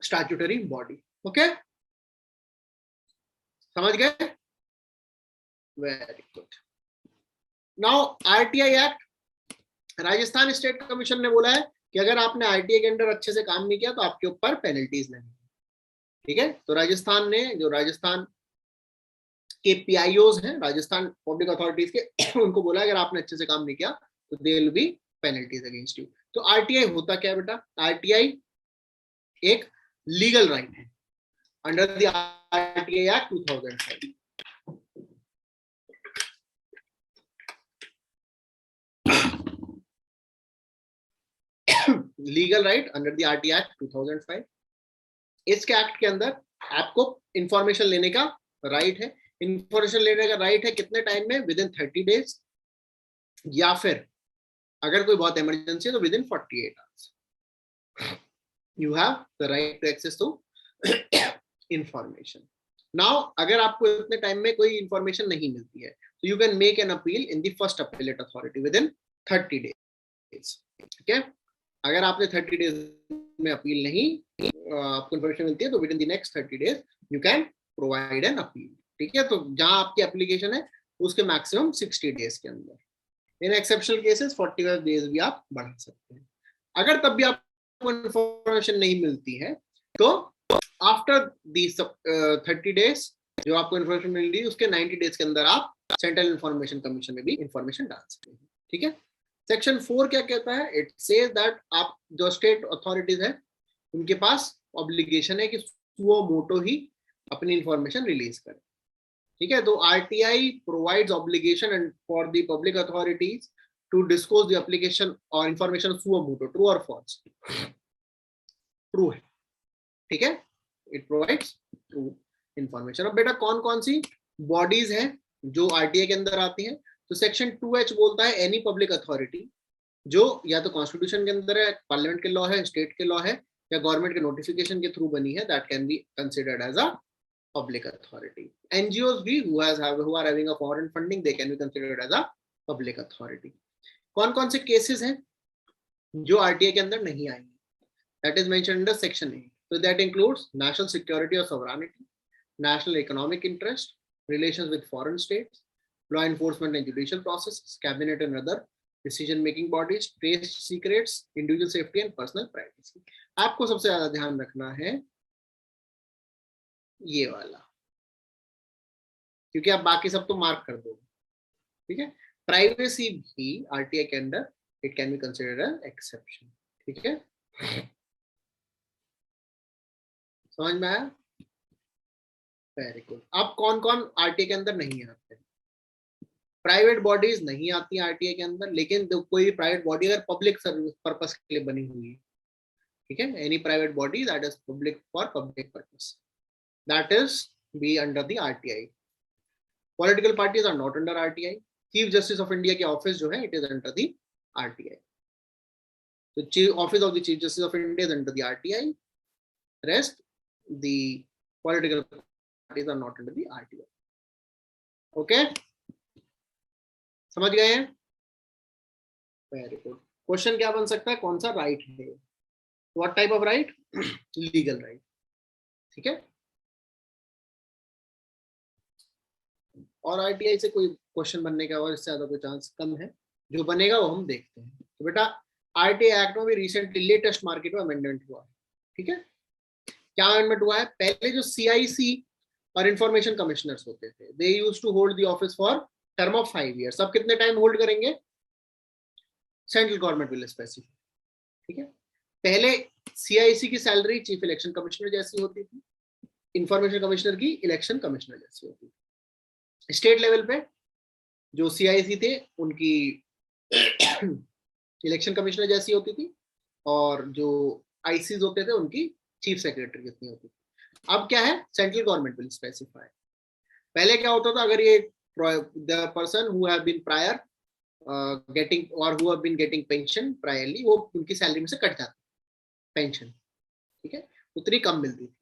statutory body, okay, समझ गए? Very good. Now RTI act, Rajasthan state commission ने बोला है कि अगर आपने आरटीआई के अंदर अच्छे से काम नहीं किया तो आपके ऊपर पेनल्टीज लगेंगी, ठीक है। तो राजस्थान ने, जो राजस्थान के पीआईओज हैं, राजस्थान पब्लिक अथॉरिटीज के, उनको बोला अगर आपने अच्छे से काम नहीं किया तो there will be penalties against you. तो आरटीआई होता क्या है बेटा? आरटीआई एक लीगल राइट है under the RTI act 2005। Legal right under the RTI act 2005। इसके एक्ट के अंदर आपको इंफॉर्मेशन लेने का राइट है। इंफॉर्मेशन लेने का राइट है कितने टाइम में? विद इन 30 डेज, या फिर अगर कोई बहुत इमरजेंसी है तो within 48 hours you have the right to access to information. Now अगर आपको इतने टाइम में कोई इंफॉर्मेशन नहीं मिलती है तो you can make an appeal in the first appellate authority with in 30 days, ठीक है। अगर आपने 30 डेज में अपील नहीं, आपको इंफॉर्मेशन मिलती है तो with in the next 30 days you can provide an appeal, ठीक है। तो जहां आपकी एप्लीकेशन है उसके मैक्सिमम 60 डेज के अंदर। इन एक्सेप्शनल केसेस 45 डेज भी आप बढ़ा सकते हैं। अगर तब भी आपको इंफॉर्मेशन नहीं मिलती है तो आफ्टर दी 30 डेज जो आपको इन्फॉर्मेशन मिल रही है उसके 90 डेज के अंदर आप सेंट्रल इंफॉर्मेशन कमीशन में भी इंफॉर्मेशन डाल सकते हैं। ठीक है। सेक्शन 4 क्या कहता है? इट सेज दैट आप जो स्टेट अथॉरिटीज है उनके पास ऑब्लिगेशन है कि सुओ मोटो ही अपनी इंफॉर्मेशन रिलीज करें। ठीक है। तो RTI provides obligation and for the public authorities to disclose the application और इंफॉर्मेशन सुओ मोटो। ट्रू और फॉल्स? ट्रू है। ठीक है। It provides true information. अब बेटा कौन कौन सी बॉडीज हैं जो आरटीआई के अंदर आती हैं? तो सेक्शन 2H बोलता है एनी पब्लिक अथॉरिटी जो या तो कॉन्स्टिट्यूशन के अंदर है, पार्लियामेंट के लॉ है, स्टेट के लॉ है या गवर्नमेंट के नोटिफिकेशन के थ्रू बनी है, that can be considered as a public authority. NGOs भी who are having a foreign funding, they can be considered as a public authority. कौन कौन से केसेस हैं जो आरटीआई के अंदर नहीं आएंगे? That is mentioned under section 8. So that includes national security or sovereignty, national economic interest, relations with foreign states, law enforcement and judicial processes, cabinet and other decision-making bodies, trade secrets, individual safety and personal privacy. आपको सबसे ज्यादा ध्यान रखना है ये वाला, क्योंकि आप बाकी सब तो मार्क कर दोगे। ठीक है। प्राइवेसी भी आरटीआई के अंदर it can be considered an exception. ठीक है। समझ में आया? Very good. अब कौन कौन आरटीआई के अंदर नहीं आते? प्राइवेट बॉडीज नहीं आती आरटीआई के अंदर, लेकिन कोई प्राइवेट बॉडी अगर पब्लिक सर्विस पर्पस के लिए बनी हुई है, ठीक है, any private body that is public for public purpose, that is be under the RTI. Political parties are not under RTI. Chief Justice of India के ऑफिस जो है it is under the RTI. So chief office of the Chief Justice of India is under the RTI. Rest the political parties are not under the RTI. Okay? समझ गए हैं? Very good. Question क्या बन सकता है? कौन सा right है? What type of right? Legal right. ठीक है। और आरटीआई से कोई क्वेश्चन बनने का और इससे ज्यादा कोई चांस कम है, जो बनेगा वो हम देखते हैं। तो बेटा आरटीआई एक्ट में भी रिसेंटली लेटेस्ट मार्केट में अमेंडमेंट हुआ है। ठीक है। क्या अमेंडमेंट हुआ है? पहले जो सीआईसी और इंफॉर्मेशन कमिश्नर्स होते थे, they used to hold the office for term of 5 years। अब कितने टाइम होल्ड करेंगे? Central government will specify. ठीक है। पहले सीआईसी की सैलरी चीफ इलेक्शन कमिश्नर जैसी होती थी, इंफॉर्मेशन कमिश्नर की इलेक्शन कमिश्नर जैसी होती थी। स्टेट लेवल पे जो सीआईसी थे उनकी इलेक्शन कमिश्नर जैसी होती थी, और जो आईसीज होते थे उनकी चीफ सेक्रेटरी जितनी होती थी। अब क्या है? Central government will specify. पहले क्या होता था? अगर ये the person who have been prior getting और who have been getting pension priorly, वो उनकी सैलरी में से कट जाती पेंशन। ठीक है। उतनी कम मिलती थी।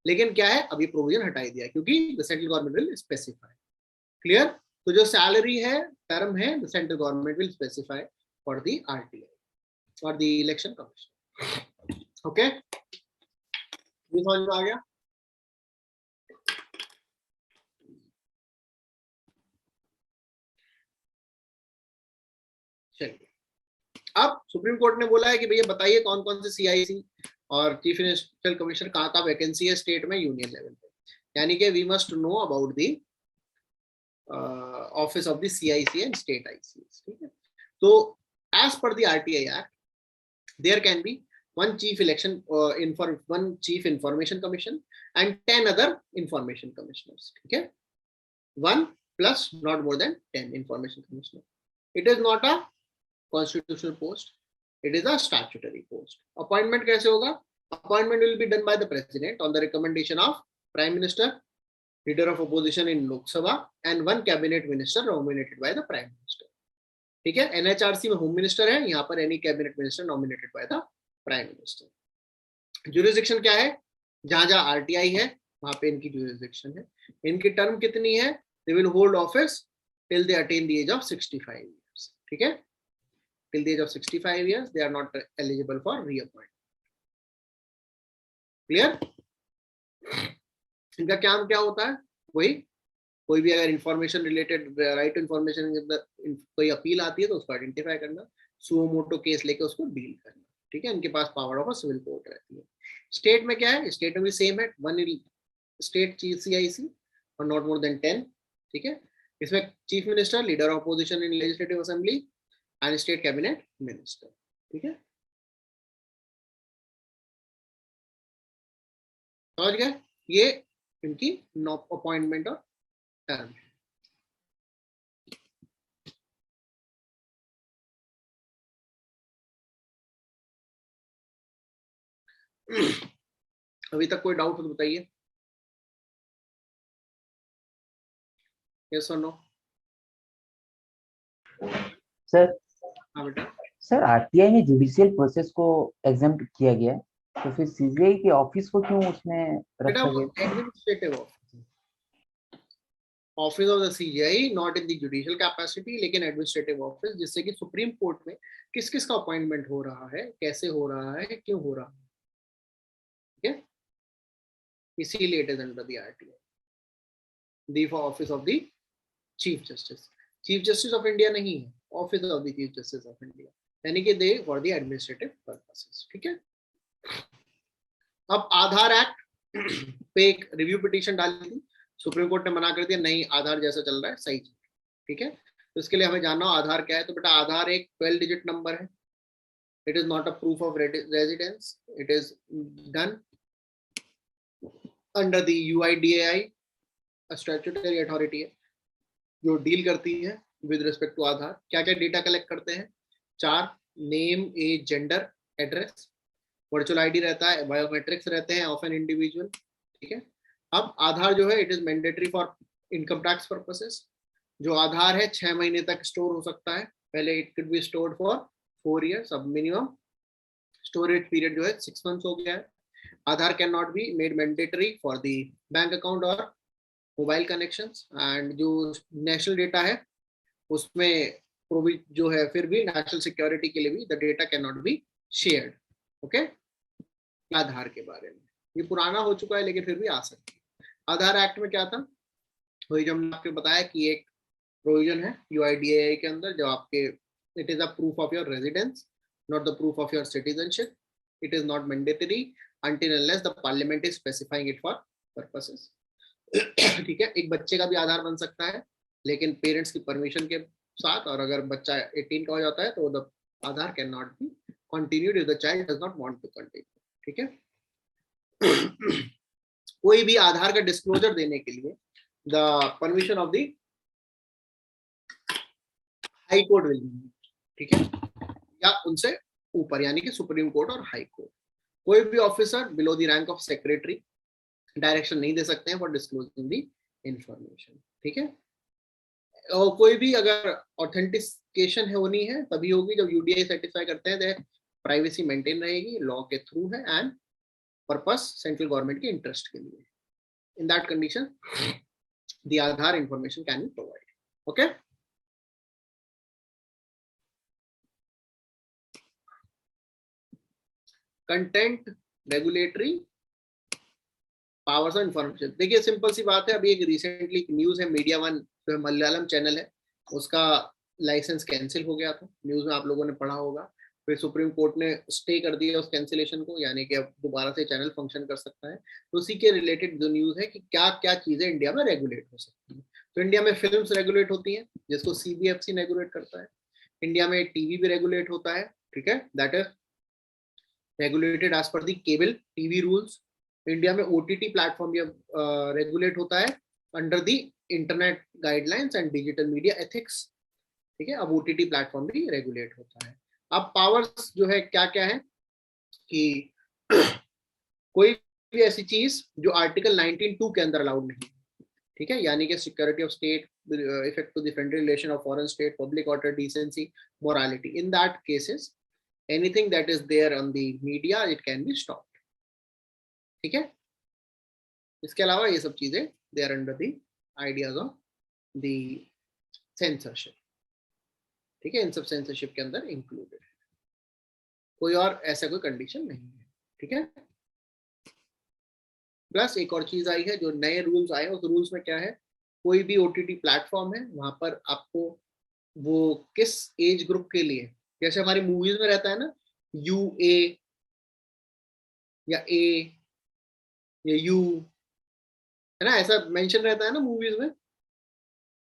लेकिन क्या है? अभी प्रोविजन हटाई दिया क्योंकि the central government will specify. Clear? तो जो सैलरी है, टर्म है, the central government will specify for the RTI और द इलेक्शन कमीशन। ओके, ये समझ में आ गया? चलिए, अब सुप्रीम कोर्ट ने बोला है कि भैया बताइए कौन कौन से सीआईसी और चीफ इलेक्शन कमिश्नर कहाँ का वैकेंसी है स्टेट में, यूनियन लेवल पे। यानी कि we must know about the office of the CIC and state ICs. ठीक है। तो as per the RTI act there can be one chief election one chief information commission and 10 other information commissioners. ठीक है। 1 plus not more than 10 information commissioner. It is not a constitutional post, it is a statutory post. Appointment कैसे होगा? Appointment will be done by the president on the recommendation of prime minister, leader of opposition in Lok Sabha and one cabinet minister nominated by the prime minister. ठीक है। NHRC में home minister है, यहाँ पर any cabinet minister nominated by the prime minister. Jurisdiction क्या है? जहां जहां आरटीआई है वहां पे इनकी ज्यूरिसडिक्शन है। इनकी टर्म कितनी है? They will hold office till they attain the age of 65 years। ठीक है। Till the age of 65 years they are not eligible for reappointment. Clear? इनका काम क्या होता है? वही कोई भी अगर information related right to information कोई अपील आती है तो उसको आइडेंटिफाई करना, सुओ मोटो केस लेके उसको डील करना, ठीक है। इनके पास power of a civil court रहती है। स्टेट में क्या है, स्टेट में भी सेम है, 1 स्टेट चीफ CIC और नॉट मोर देन 10, ठीक है। इसमें chief minister, leader of opposition in legislative assembly and state cabinet minister, ठीक है। समझ गए, ये इनकी अपॉइंटमेंट और टर्म है। अभी तक कोई डाउट हो तो बताइए, यस और नो। सर हाँ बेटा। सर आरटीआई में जुडिशियल प्रोसेस को एग्जाम्प्ट किया गया है, तो फिर सीजीआई के ऑफिस को क्यों उसमें बेटा रखा वो गया? Administrative office of the CJI, not in the judicial capacity, लेकिन एडमिनिस्ट्रेटिव ऑफिस, जिससे कि सुप्रीम कोर्ट में किस किस का अपॉइंटमेंट हो रहा है, कैसे हो रहा है, क्यों हो रहा है, ठीक है। इसीलिए it is under the RTI, the office of the chief justice. Chief justice of India नहीं है, office of the chief justice of India, यानी कि दे फॉर द एडमिनिस्ट्रेटिव पर्पसेस, ठीक है। अब आधार एक्ट पे एक रिव्यू पिटीशन डाली थी, सुप्रीम कोर्ट ने मना कर दिया, नहीं आधार जैसा चल रहा है सही, ठीक है। तो इसके लिए हमें जानना हो आधार क्या है। तो बेटा आधार एक 12 डिजिट नंबर है, it is not a proof of residence, it is done under the UIDAI, statutory authority है जो डील करती है विद रिस्पेक्ट टू आधार। क्या क्या डेटा कलेक्ट करते हैं, 4, name, age, gender, address, virtual ID रहता है, बायोमेट्रिक्स रहते हैं ऑफ एन इंडिविजुअल, ठीक है। अब आधार जो है it is mandatory for income tax purposes. जो आधार है 6 महीने तक स्टोर हो सकता है, पहले it could be stored for 4 years, अब मिनिमम स्टोरेज पीरियड जो है 6 months हो गया है। Aadhaar can not be made mandatory for the bank account और मोबाइल कनेक्शंस, एंड जो नेशनल डेटा है उसमें जो है फिर भी नेशनल सिक्योरिटी के लिए भी the data can not be shared, okay. Aadhaar के बारे में ये पुराना हो चुका है लेकिन फिर भी आ सकती है। आधार एक्ट में क्या था, वही जो हमने आपको बताया कि एक प्रोविजन है UIDAI के अंदर जो आपके it is a proof of your residence, not the proof of your citizenship, it is not mandatory until unless the parliament is specifying it for purposes, ठीक है। एक बच्चे का भी आधार बन सकता है लेकिन पेरेंट्स की परमिशन के साथ, और अगर बच्चा 18 का हो जाता है तो the Aadhaar can not be continued if the child does not want to continue, ठीक है। कोई भी आधार का डिस्क्लोजर देने के लिए the permission of the high court will be, ठीक है, या उनसे ऊपर यानी कि सुप्रीम कोर्ट और हाई कोर्ट। कोई भी officer below the rank of secretary direction नहीं दे सकते हैं फॉर डिस्क्लोजिंग द इंफॉर्मेशन, ठीक है। और कोई भी अगर ऑथेंटिकेशन है होनी है तभी होगी जब UDI सर्टिफाई करते हैं, प्राइवेसी मेंटेन रहेगी, लॉ के थ्रू है एंड पर्पस सेंट्रल गवर्नमेंट के इंटरेस्ट के लिए। In that condition the Aadhaar information can be provide, okay. Content, regulatory powers of information. देखिए सिंपल सी बात है, अभी एक रिसेंटली न्यूज है, मीडिया वन जो है मलयालम चैनल है उसका लाइसेंस कैंसिल हो गया था, न्यूज में आप लोगों ने पढ़ा होगा। फिर सुप्रीम कोर्ट ने स्टे कर दिया उस कैंसिलेशन को, यानी कि अब दोबारा से चैनल फंक्शन कर सकता है। तो उसी के रिलेटेड जो न्यूज है कि क्या क्या चीजें इंडिया में रेगुलेट हो सकती है। तो इंडिया में फिल्म्स रेगुलेट होती हैं जिसको CBFC रेगुलेट करता है। इंडिया में टीवी भी रेगुलेट होता है, ठीक है, that is regulated as per the cable TV rules. India में OTT प्लेटफॉर्म भी रेगुलेट होता है under the internet guidelines and digital media ethics, ठीक है। अब OTT प्लेटफॉर्म भी रेगुलेट होता है। अब पावर्स जो है क्या क्या है कि कोई भी ऐसी चीज जो आर्टिकल 19(2) के अंदर अलाउड नहीं, ठीक है, यानी कि security of state, effect to the friendly relation of foreign state, public order, decency, morality, in that cases anything that is there on the media it can be stopped, ठीक है। इसके अलावा ये सब चीजें they are under the ideas of the censorship, ठीक है, इन सब censorship के अंदर included है, कोई और ऐसा कोई कंडीशन नहीं है, ठीक है। प्लस एक और चीज आई है जो नए रूल्स आए, उस रूल्स में क्या है कोई भी OTT प्लेटफॉर्म है वहां पर आपको वो किस एज ग्रुप के लिए, जैसे हमारी मूवीज में रहता है ना UA या A या U, है ना, ऐसा मेंशन रहता है ना मूवीज में।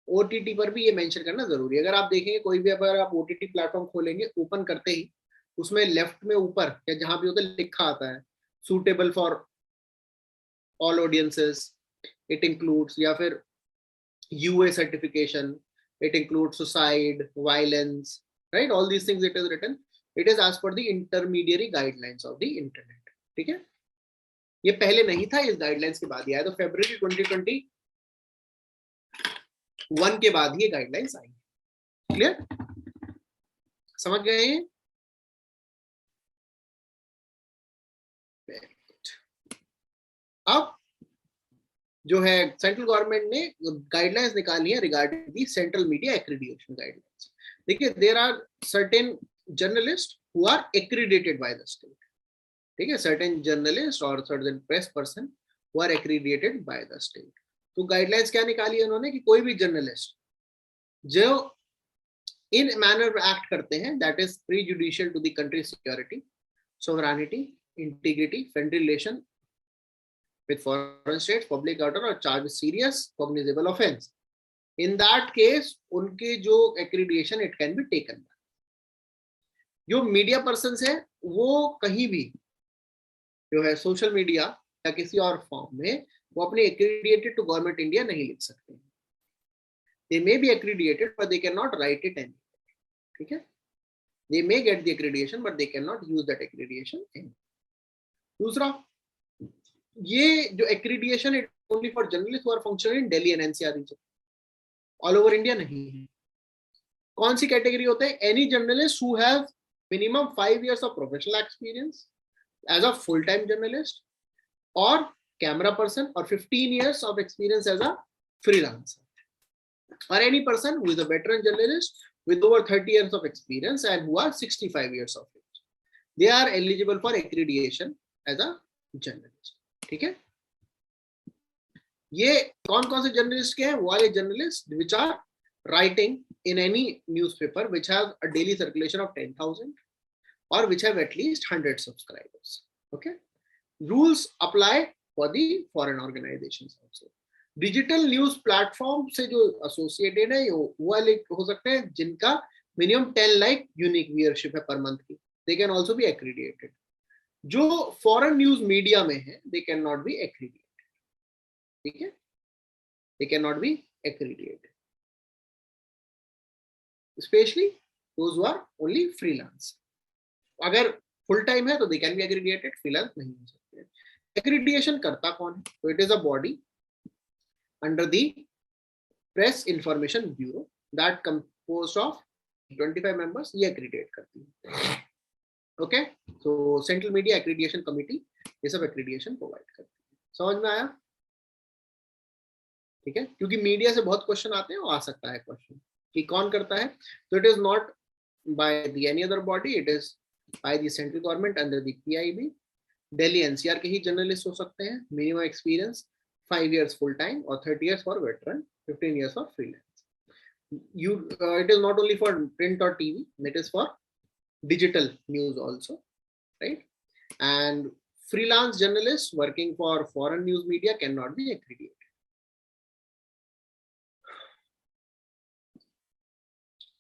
OTT पर भी ये मेंशन करना जरूरी है। अगर आप देखेंगे कोई भी, अगर आप OTT प्लेटफॉर्म खोलेंगे ओपन करते ही उसमें लेफ्ट में ऊपर या जहां भी होता है लिखा आता है suitable for all audiences, it includes, या फिर UA certification, it includes suicide, violence, right? All these things it is written. It is as per the intermediary guidelines of the internet. ठीक है, ये पहले नहीं था, इस गाइडलाइंस के बाद ही आया, तो February 2021 के बाद ही ये गाइडलाइंस आई। क्लियर, समझ गए ये? अब जो है सेंट्रल गवर्नमेंट ने गाइडलाइंस निकाली है regarding the central media accreditation guidelines. देखिए, there are certain journalist who are accredited by the state. ठीक है, सर्टेन जर्नलिस्ट और certain press person who are accredited by the state. तो गाइडलाइंस क्या निकाली है उन्होंने कि कोई भी जर्नलिस्ट जो इन मैनर एक्ट करते हैं that is prejudicial to the country security, sovereignty, integrity, friendly relation with foreign states, public order or charge with serious cognizable offense, in that case उनके जो accreditation it can be taken back। जो media person है वो कहीं भी जो है social media या किसी और फॉर्म में वो अपने accredited to government India नहीं लिख सकते। they may be accredited but they cannot write it anywhere। ठीक है, they may get the accreditation but they cannot use that accreditation anywhere। दूसरा, ये जो accreditation it only for journalist who are functioning in Delhi and NCR region, all over India नहीं है। कौन सी category होते हैं? Any journalist who have minimum 5 years of professional experience as a full time journalist और कैमरा पर्सन और 15 years of experience as a freelancer, और any person who is a veteran journalist with over 30 years of experience and who are 65 years of age, they are eligible for accreditation as a journalist। ठीक है, ये कौन कौन से journalist के हैं? वो वाले journalist which are writing in any newspaper which have a daily circulation of 10,000 और which have at least 100 subscribers. Okay, rules apply for the foreign organisations also. Digital news platform से जो एसोसिएटेड है वो वाले हो सकते हैं जिनका मिनिमम 10 लाख यूनिक व्यूअरशिप है पर मंथ की, they can also be accredited. जो फॉरेन न्यूज मीडिया में है they can not be accredited. ठीक है, they can not be accredited, specially those who are only freelance. अगर फुल टाइम है तो they can be accredited, freelance नहीं हो सकते। एक्रीडिएशन करता कौन है? तो it is a body under the press information bureau that composed of 25 members, ये एक्रीडिएट करती है। ओके, तो सेंट्रल मीडिया एक्रीडिएशन कमिटी ये सब एक्रीडिएशन प्रोवाइड करती है। समझ में आया? ठीक है, क्योंकि मीडिया से बहुत क्वेश्चन आते हैं, वो आ सकता है क्वेश्चन कि कौन करता है। तो it is not by the any other body, it is by the central government under the PIB। Delhi NCR के ही जर्नलिस्ट हो सकते हैं, minimum experience 5 years full time or 30 years for veteran, 15 years for freelance। It is not only for print or TV, it is for digital news also, right? And freelance journalists working for foreign news media cannot be accredited।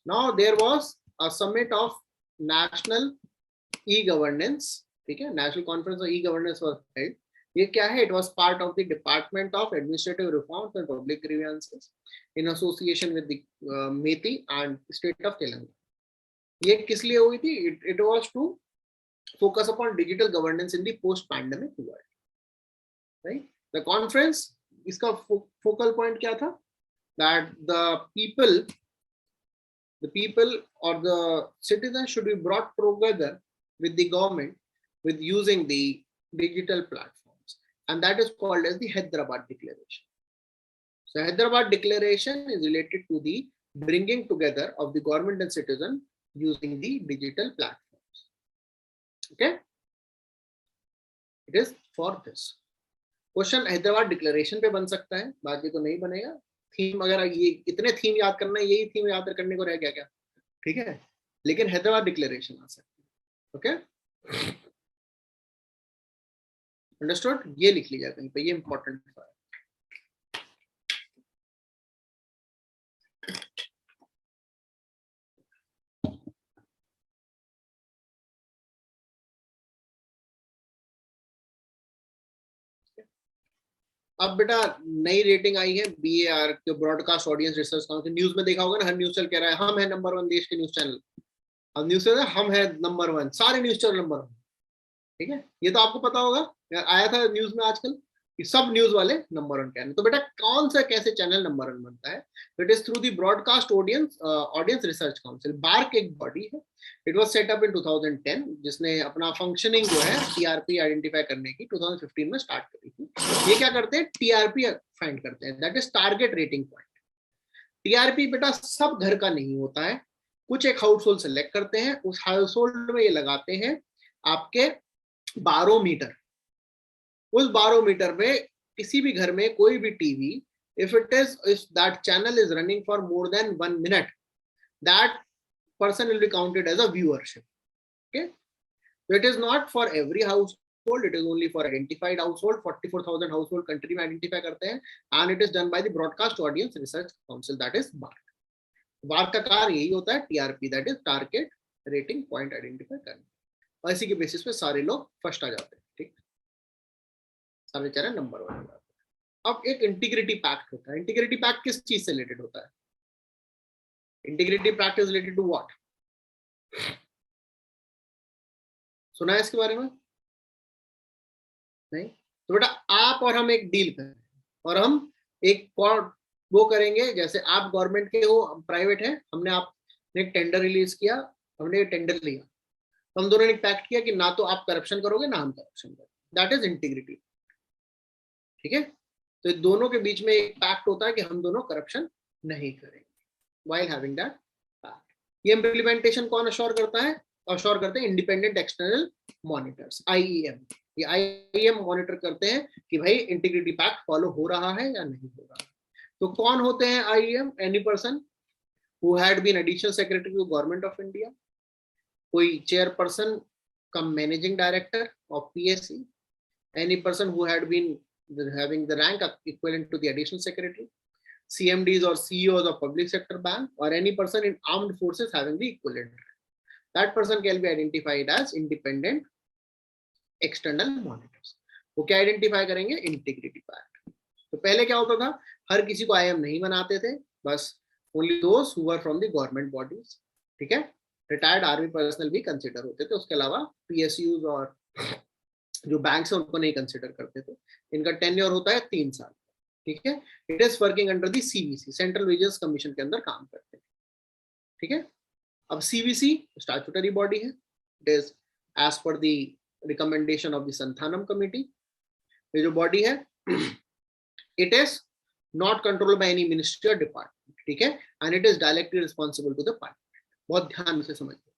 Now there was a summit of national e-governance, ठीक है, national conference of e-governance was held। ये क्या है? It was part of the Department of Administrative Reforms and Public Grievances in association with the METI and State of Telangana। ये किस लिए हुई थी? It was to focus upon digital governance in the post-pandemic world, right? The conference, इसका focal point क्या था? That the people or the citizens should be brought together with the government with using the digital platform, and that is called as the Hyderabad Declaration। So Hyderabad Declaration is related to the bringing together of the government and citizen using the digital platforms। Okay, it is for this। Question Hyderabad declaration पे बन सकता है, बाकी तो नहीं बनेगा। Theme, अगर ये इतने थीम याद करना है, यही थीम याद करने को रह गया क्या, ठीक है। लेकिन हैदराबाद डिक्लेरेशन आ सकती है, ओके, अंडरस्टूड। ये लिख लीजिए कहीं पे, ये इंपॉर्टेंट है। अब बेटा नई रेटिंग आई है BAR के, broadcast audience research council. News में देखा होगा ना, हर न्यूज चैनल कह रहा है हम है नंबर 1 देश के न्यूज चैनल। अब न्यूज चैनल हम है नंबर 1, सारे न्यूज चैनल नंबर 1, ठीक है। ये तो आपको पता होगा, आया था न्यूज में आजकल कि सब न्यूज वाले नंबर 1 कहने। तो बेटा कौन सा कैसे चैनल नंबर 1 बनता है? It is through the broadcast audience research council. BARC एक बॉडी है, it was set up in 2010, जिसने अपना फंक्शनिंग जो है TRP आइडेंटिफाई करने की 2015 में स्टार्ट करी थी। ये क्या करते हैं? TRP फाइंड करते हैं, that is target rating point. TRP बेटा सब घर का नहीं होता है, कुछ एक हाउस होल्ड सेलेक्ट करते हैं, उस हाउस होल्ड में ये लगाते हैं आपके बारोमीटर। उस बारोमीटर में किसी भी घर में कोई भी TV, if that channel is running for more than 1 minute, that person will be counted as a viewership, okay. So it is not for every household, it is only for identified household, 44,000 household country में identify करते हैं, and it is done by the broadcast audience research council, that is BARC। BARC का कार्य यही होता है, TRP, that is target rating point identify करना, और इसी के बेसिस पे सारे लोग फर्स्ट आ जाते हैं, ठीक, सारे चैनल नंबर 1 हो जाते हैं। अब एक इंटीग्रिटी पैक्ट होता है। इंटीग्रिटी पैक्ट किस चीज से रिलेटेड होता है? Integrity pact is related to what? सुना है इसके बारे में? नहीं? तो बेटा आप और हम एक डील करें, और हम एक वो करेंगे, जैसे आप गवर्नमेंट के हो, हम प्राइवेट है, हमने आपने एक टेंडर रिलीज किया, हमने टेंडर लिया, तो हम दोनों ने एक पैक्ट किया कि ना तो आप करप्शन करोगे ना हम करप्शन करेंगे, दैट इज इंटीग्रिटी, ठीक है। तो दोनों के बीच में एक पैक्ट होता है कि हम दोनों करप्शन नहीं करेंगे while having that पैक्ट। ये इम्प्लीमेंटेशन कौन अश्योर करता है? अश्योर करते हैं इंडिपेंडेंट एक्सटर्नल मॉनिटर्स, IEM। ये IEM मॉनिटर करते हैं कि भाई इंटीग्रिटी पैक्ट फॉलो हो रहा है या नहीं हो रहा है। तो कौन होते हैं IEM? Any person who had been additional secretary to government of India, कोई chairperson cum managing director of PSC, any person who had been having the rank equivalent to the additional secretary, CMDs or CEOs of public sector bank, or any person in armed forces having the equivalent rank. That person can be identified as independent external monitors. वो क्या identify करेंगे? Integrity pact. तो पहले क्या होता था, हर किसी को IM नहीं बनाते थे, बस only those who were from the government bodies, ठीक है। रिटायर्ड आर्मी पर्सनल भी कंसिडर होते थे, उसके अलावा PSUs और जो बैंक्स है उनको नहीं कंसिडर करते थे। इनका टेन्योर होता है 3 साल, ठीक है। It is working under the CVC, central vigilance commission के अंदर काम करते हैं, ठीक है। अब CVC स्टैट्यूटरी बॉडी है, it is as per the recommendation of the Santhanam committee. ये जो बॉडी है it is not controlled by any ministry or department, ठीक है, and it is directly responsible to the parliament. बहुत ध्यान से समझिए,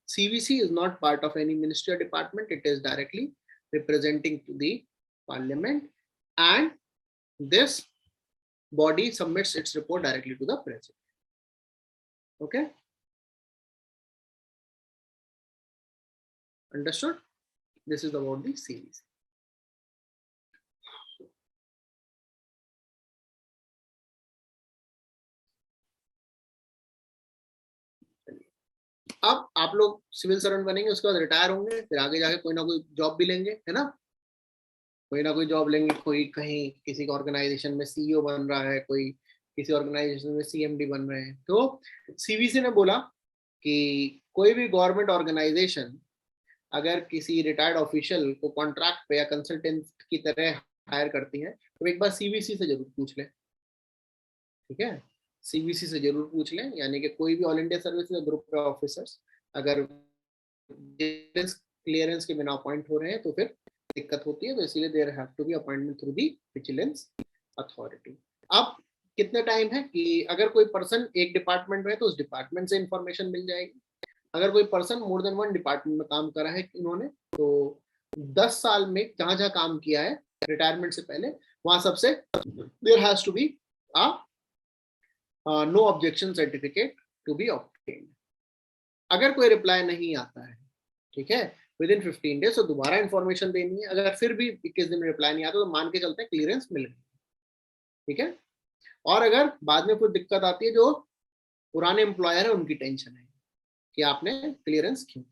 CVC is not part of any ministry or department, it is directly representing to the parliament, and this body submits its report directly to the president, okay, understood? This is about the CVC. अब आप लोग civil servant बनेंगे, उसके बाद retire होंगे, फिर आगे जाके कोई ना कोई जॉब भी लेंगे, है ना, कोई ना कोई जॉब लेंगे, कोई कहीं किसी ऑर्गेनाइजेशन में CEO बन रहा है, कोई किसी ऑर्गेनाइजेशन में CMD बन रहे हैं। तो CVC ने बोला कि कोई भी गवर्नमेंट ऑर्गेनाइजेशन अगर किसी रिटायर्ड ऑफिशियल को कॉन्ट्रैक्ट पे या कंसल्टेंट की तरह हायर करती है, तो एक बार CVC से जरूर पूछ लें, ठीक है, CVC से जरूर पूछ लें। यानी कि कोई भी ऑल इंडिया सर्विस ग्रुप के ऑफिसर्स अगर क्लियरेंस के बिना अपॉइंट हो रहे हैं तो फिर दिक्कत होती है, तो इसीलिए there have to be appointment through the vigilance authority. अब कितने टाइम है कि अगर कोई पर्सन एक डिपार्टमेंट में है तो उस डिपार्टमेंट से इंफॉर्मेशन मिल जाएगी। अगर कोई पर्सन मोर देन 1 डिपार्टमेंट में काम करा है इन्होंने, तो 10 साल में जहां जहां काम किया है रिटायरमेंट से पहले, वहां सबसे there has to be a no objection certificate to be obtained. अगर कोई रिप्लाई नहीं आता है, ठीक है, विद इन 15 डेज, तो दोबारा इंफॉर्मेशन देनी है। अगर फिर भी 21 दिन में रिप्लाई नहीं आता तो मान के चलते हैं क्लियरेंस मिल गई, ठीक है। और अगर बाद में कोई दिक्कत आती है, जो पुराने एम्प्लॉयर है उनकी टेंशन है कि आपने क्लियरेंस क्यों,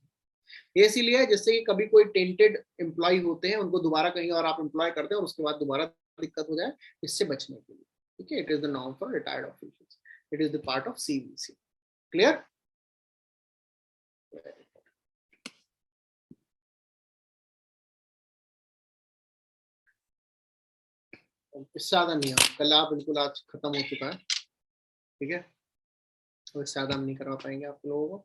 ये इसीलिए जिससे कि कभी कोई टेंटेड एम्प्लॉय होते हैं उनको दोबारा कहीं और आप एम्प्लॉय करते हैं और उसके बाद दोबारा दिक्कत हो जाए, इससे बचने के लिए, ठीक है। It is the norm for retired officials, it is the part of CVC. Clear? इससे ज्यादा नहीं है, कल आप बिल्कुल आज खत्म हो चुका है, ठीक है, तो इससे ज्यादा हम नहीं करवा पाएंगे आप लोगों को।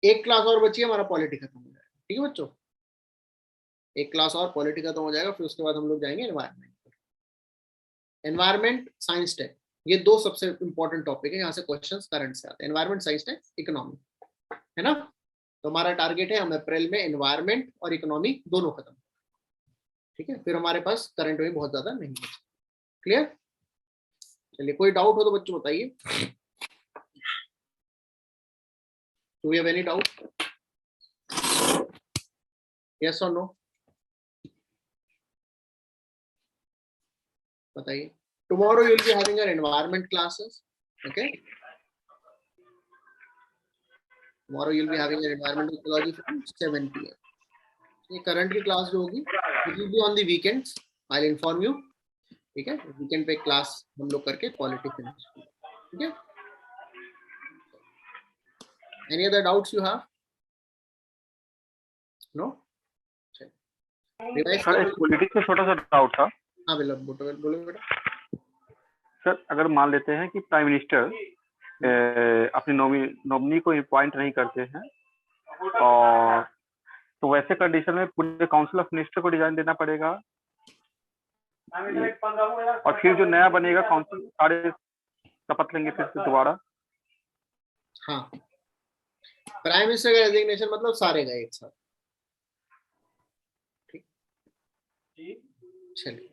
एक क्लास और बची है, हमारा पॉलिटी खत्म हो जाएगा, ठीक है बच्चों। एक क्लास और पॉलिटी खत्म हो जाएगा, फिर उसके बाद हम लोग जाएंगे एनवायरमेंट पर। एनवायरमेंट, साइंस टेक, ये दो सबसे इंपॉर्टेंट टॉपिक है, यहाँ से क्वेश्चंस करंट से आते हैं। एनवायरमेंट, साइंस टेक, इकोनॉमी, है ना। तो हमारा टारगेट है हम अप्रैल में एनवायरमेंट और इकोनॉमी दोनों खत्म, ठीक है, फिर हमारे पास करंट में बहुत ज्यादा नहीं है। क्लियर? चलिए, कोई डाउट हो तो बच्चों बताइए। Do you have any doubt? Yes और नो? बताइए। Tomorrow you will be having your environment classes, okay. Tomorrow you will be having your environment ecology from 7 PM। ये करंट की क्लास जो होगी it will be on the weekends, I will inform you, ठीक है। Weekend पे class हम लोग करके क्वालिटी फिनिश, ठीक है। Any other doubts you have? No? Sir एक पॉलिटिक्स में छोटा सा डाउट था। हाँ बोलो बेटा। सर अगर मान लेते हैं कि प्राइम मिनिस्टर अपने नॉमिनी को अपॉइंट नहीं करते हैं, और तो वैसे कंडीशन में पूरे काउंसिल ऑफ मिनिस्टर को डिजाइन देना पड़ेगा, और फिर जो नया बनेगा काउंसिल सारे शपथ लेंगे फिर से दोबारा। हाँ, प्राइम मिनिस्टर का रेजिग्नेशन मतलब सारे गए एक साथ, ठीक। चलिए,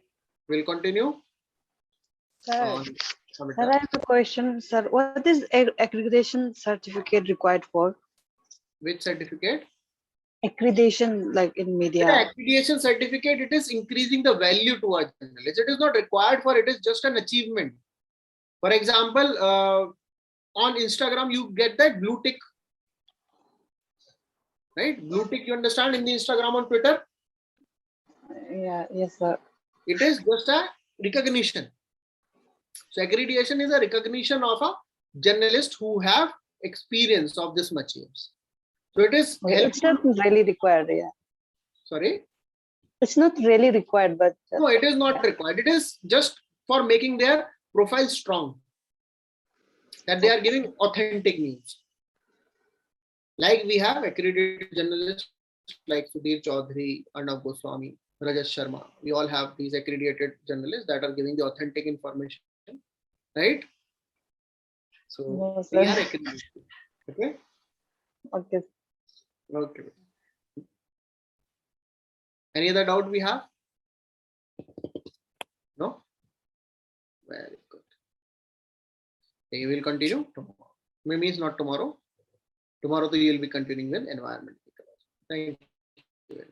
will continue. Sir, sir, I have a question, sir. What is accreditation certificate required for? Which certificate? Accreditation, like in media. The accreditation certificate, it is increasing the value to our journalist. It is not required for, it is just an achievement. For example, on Instagram, you get that blue tick, right? Blue tick, you understand, in the Instagram, on Twitter? Yeah, yes, sir. It is just a recognition. So accreditation is a recognition of a journalist who have experience of this much years. So it is It's not really required, yeah. Sorry? It's not really required, but no, it is not required. It is just for making their profile strong, that they are giving authentic news. Like we have accredited journalists like Sudhir Chaudhary, Arnab Goswami, Rajesh Sharma. We all have these accredited journalists that are giving the authentic information, right? So yes, they sir. are accredited. Okay. Okay. Okay. Any other doubt we have? No? Very good. We will continue tomorrow. Means not tomorrow. Tomorrow you will be continuing with environment. Thank you.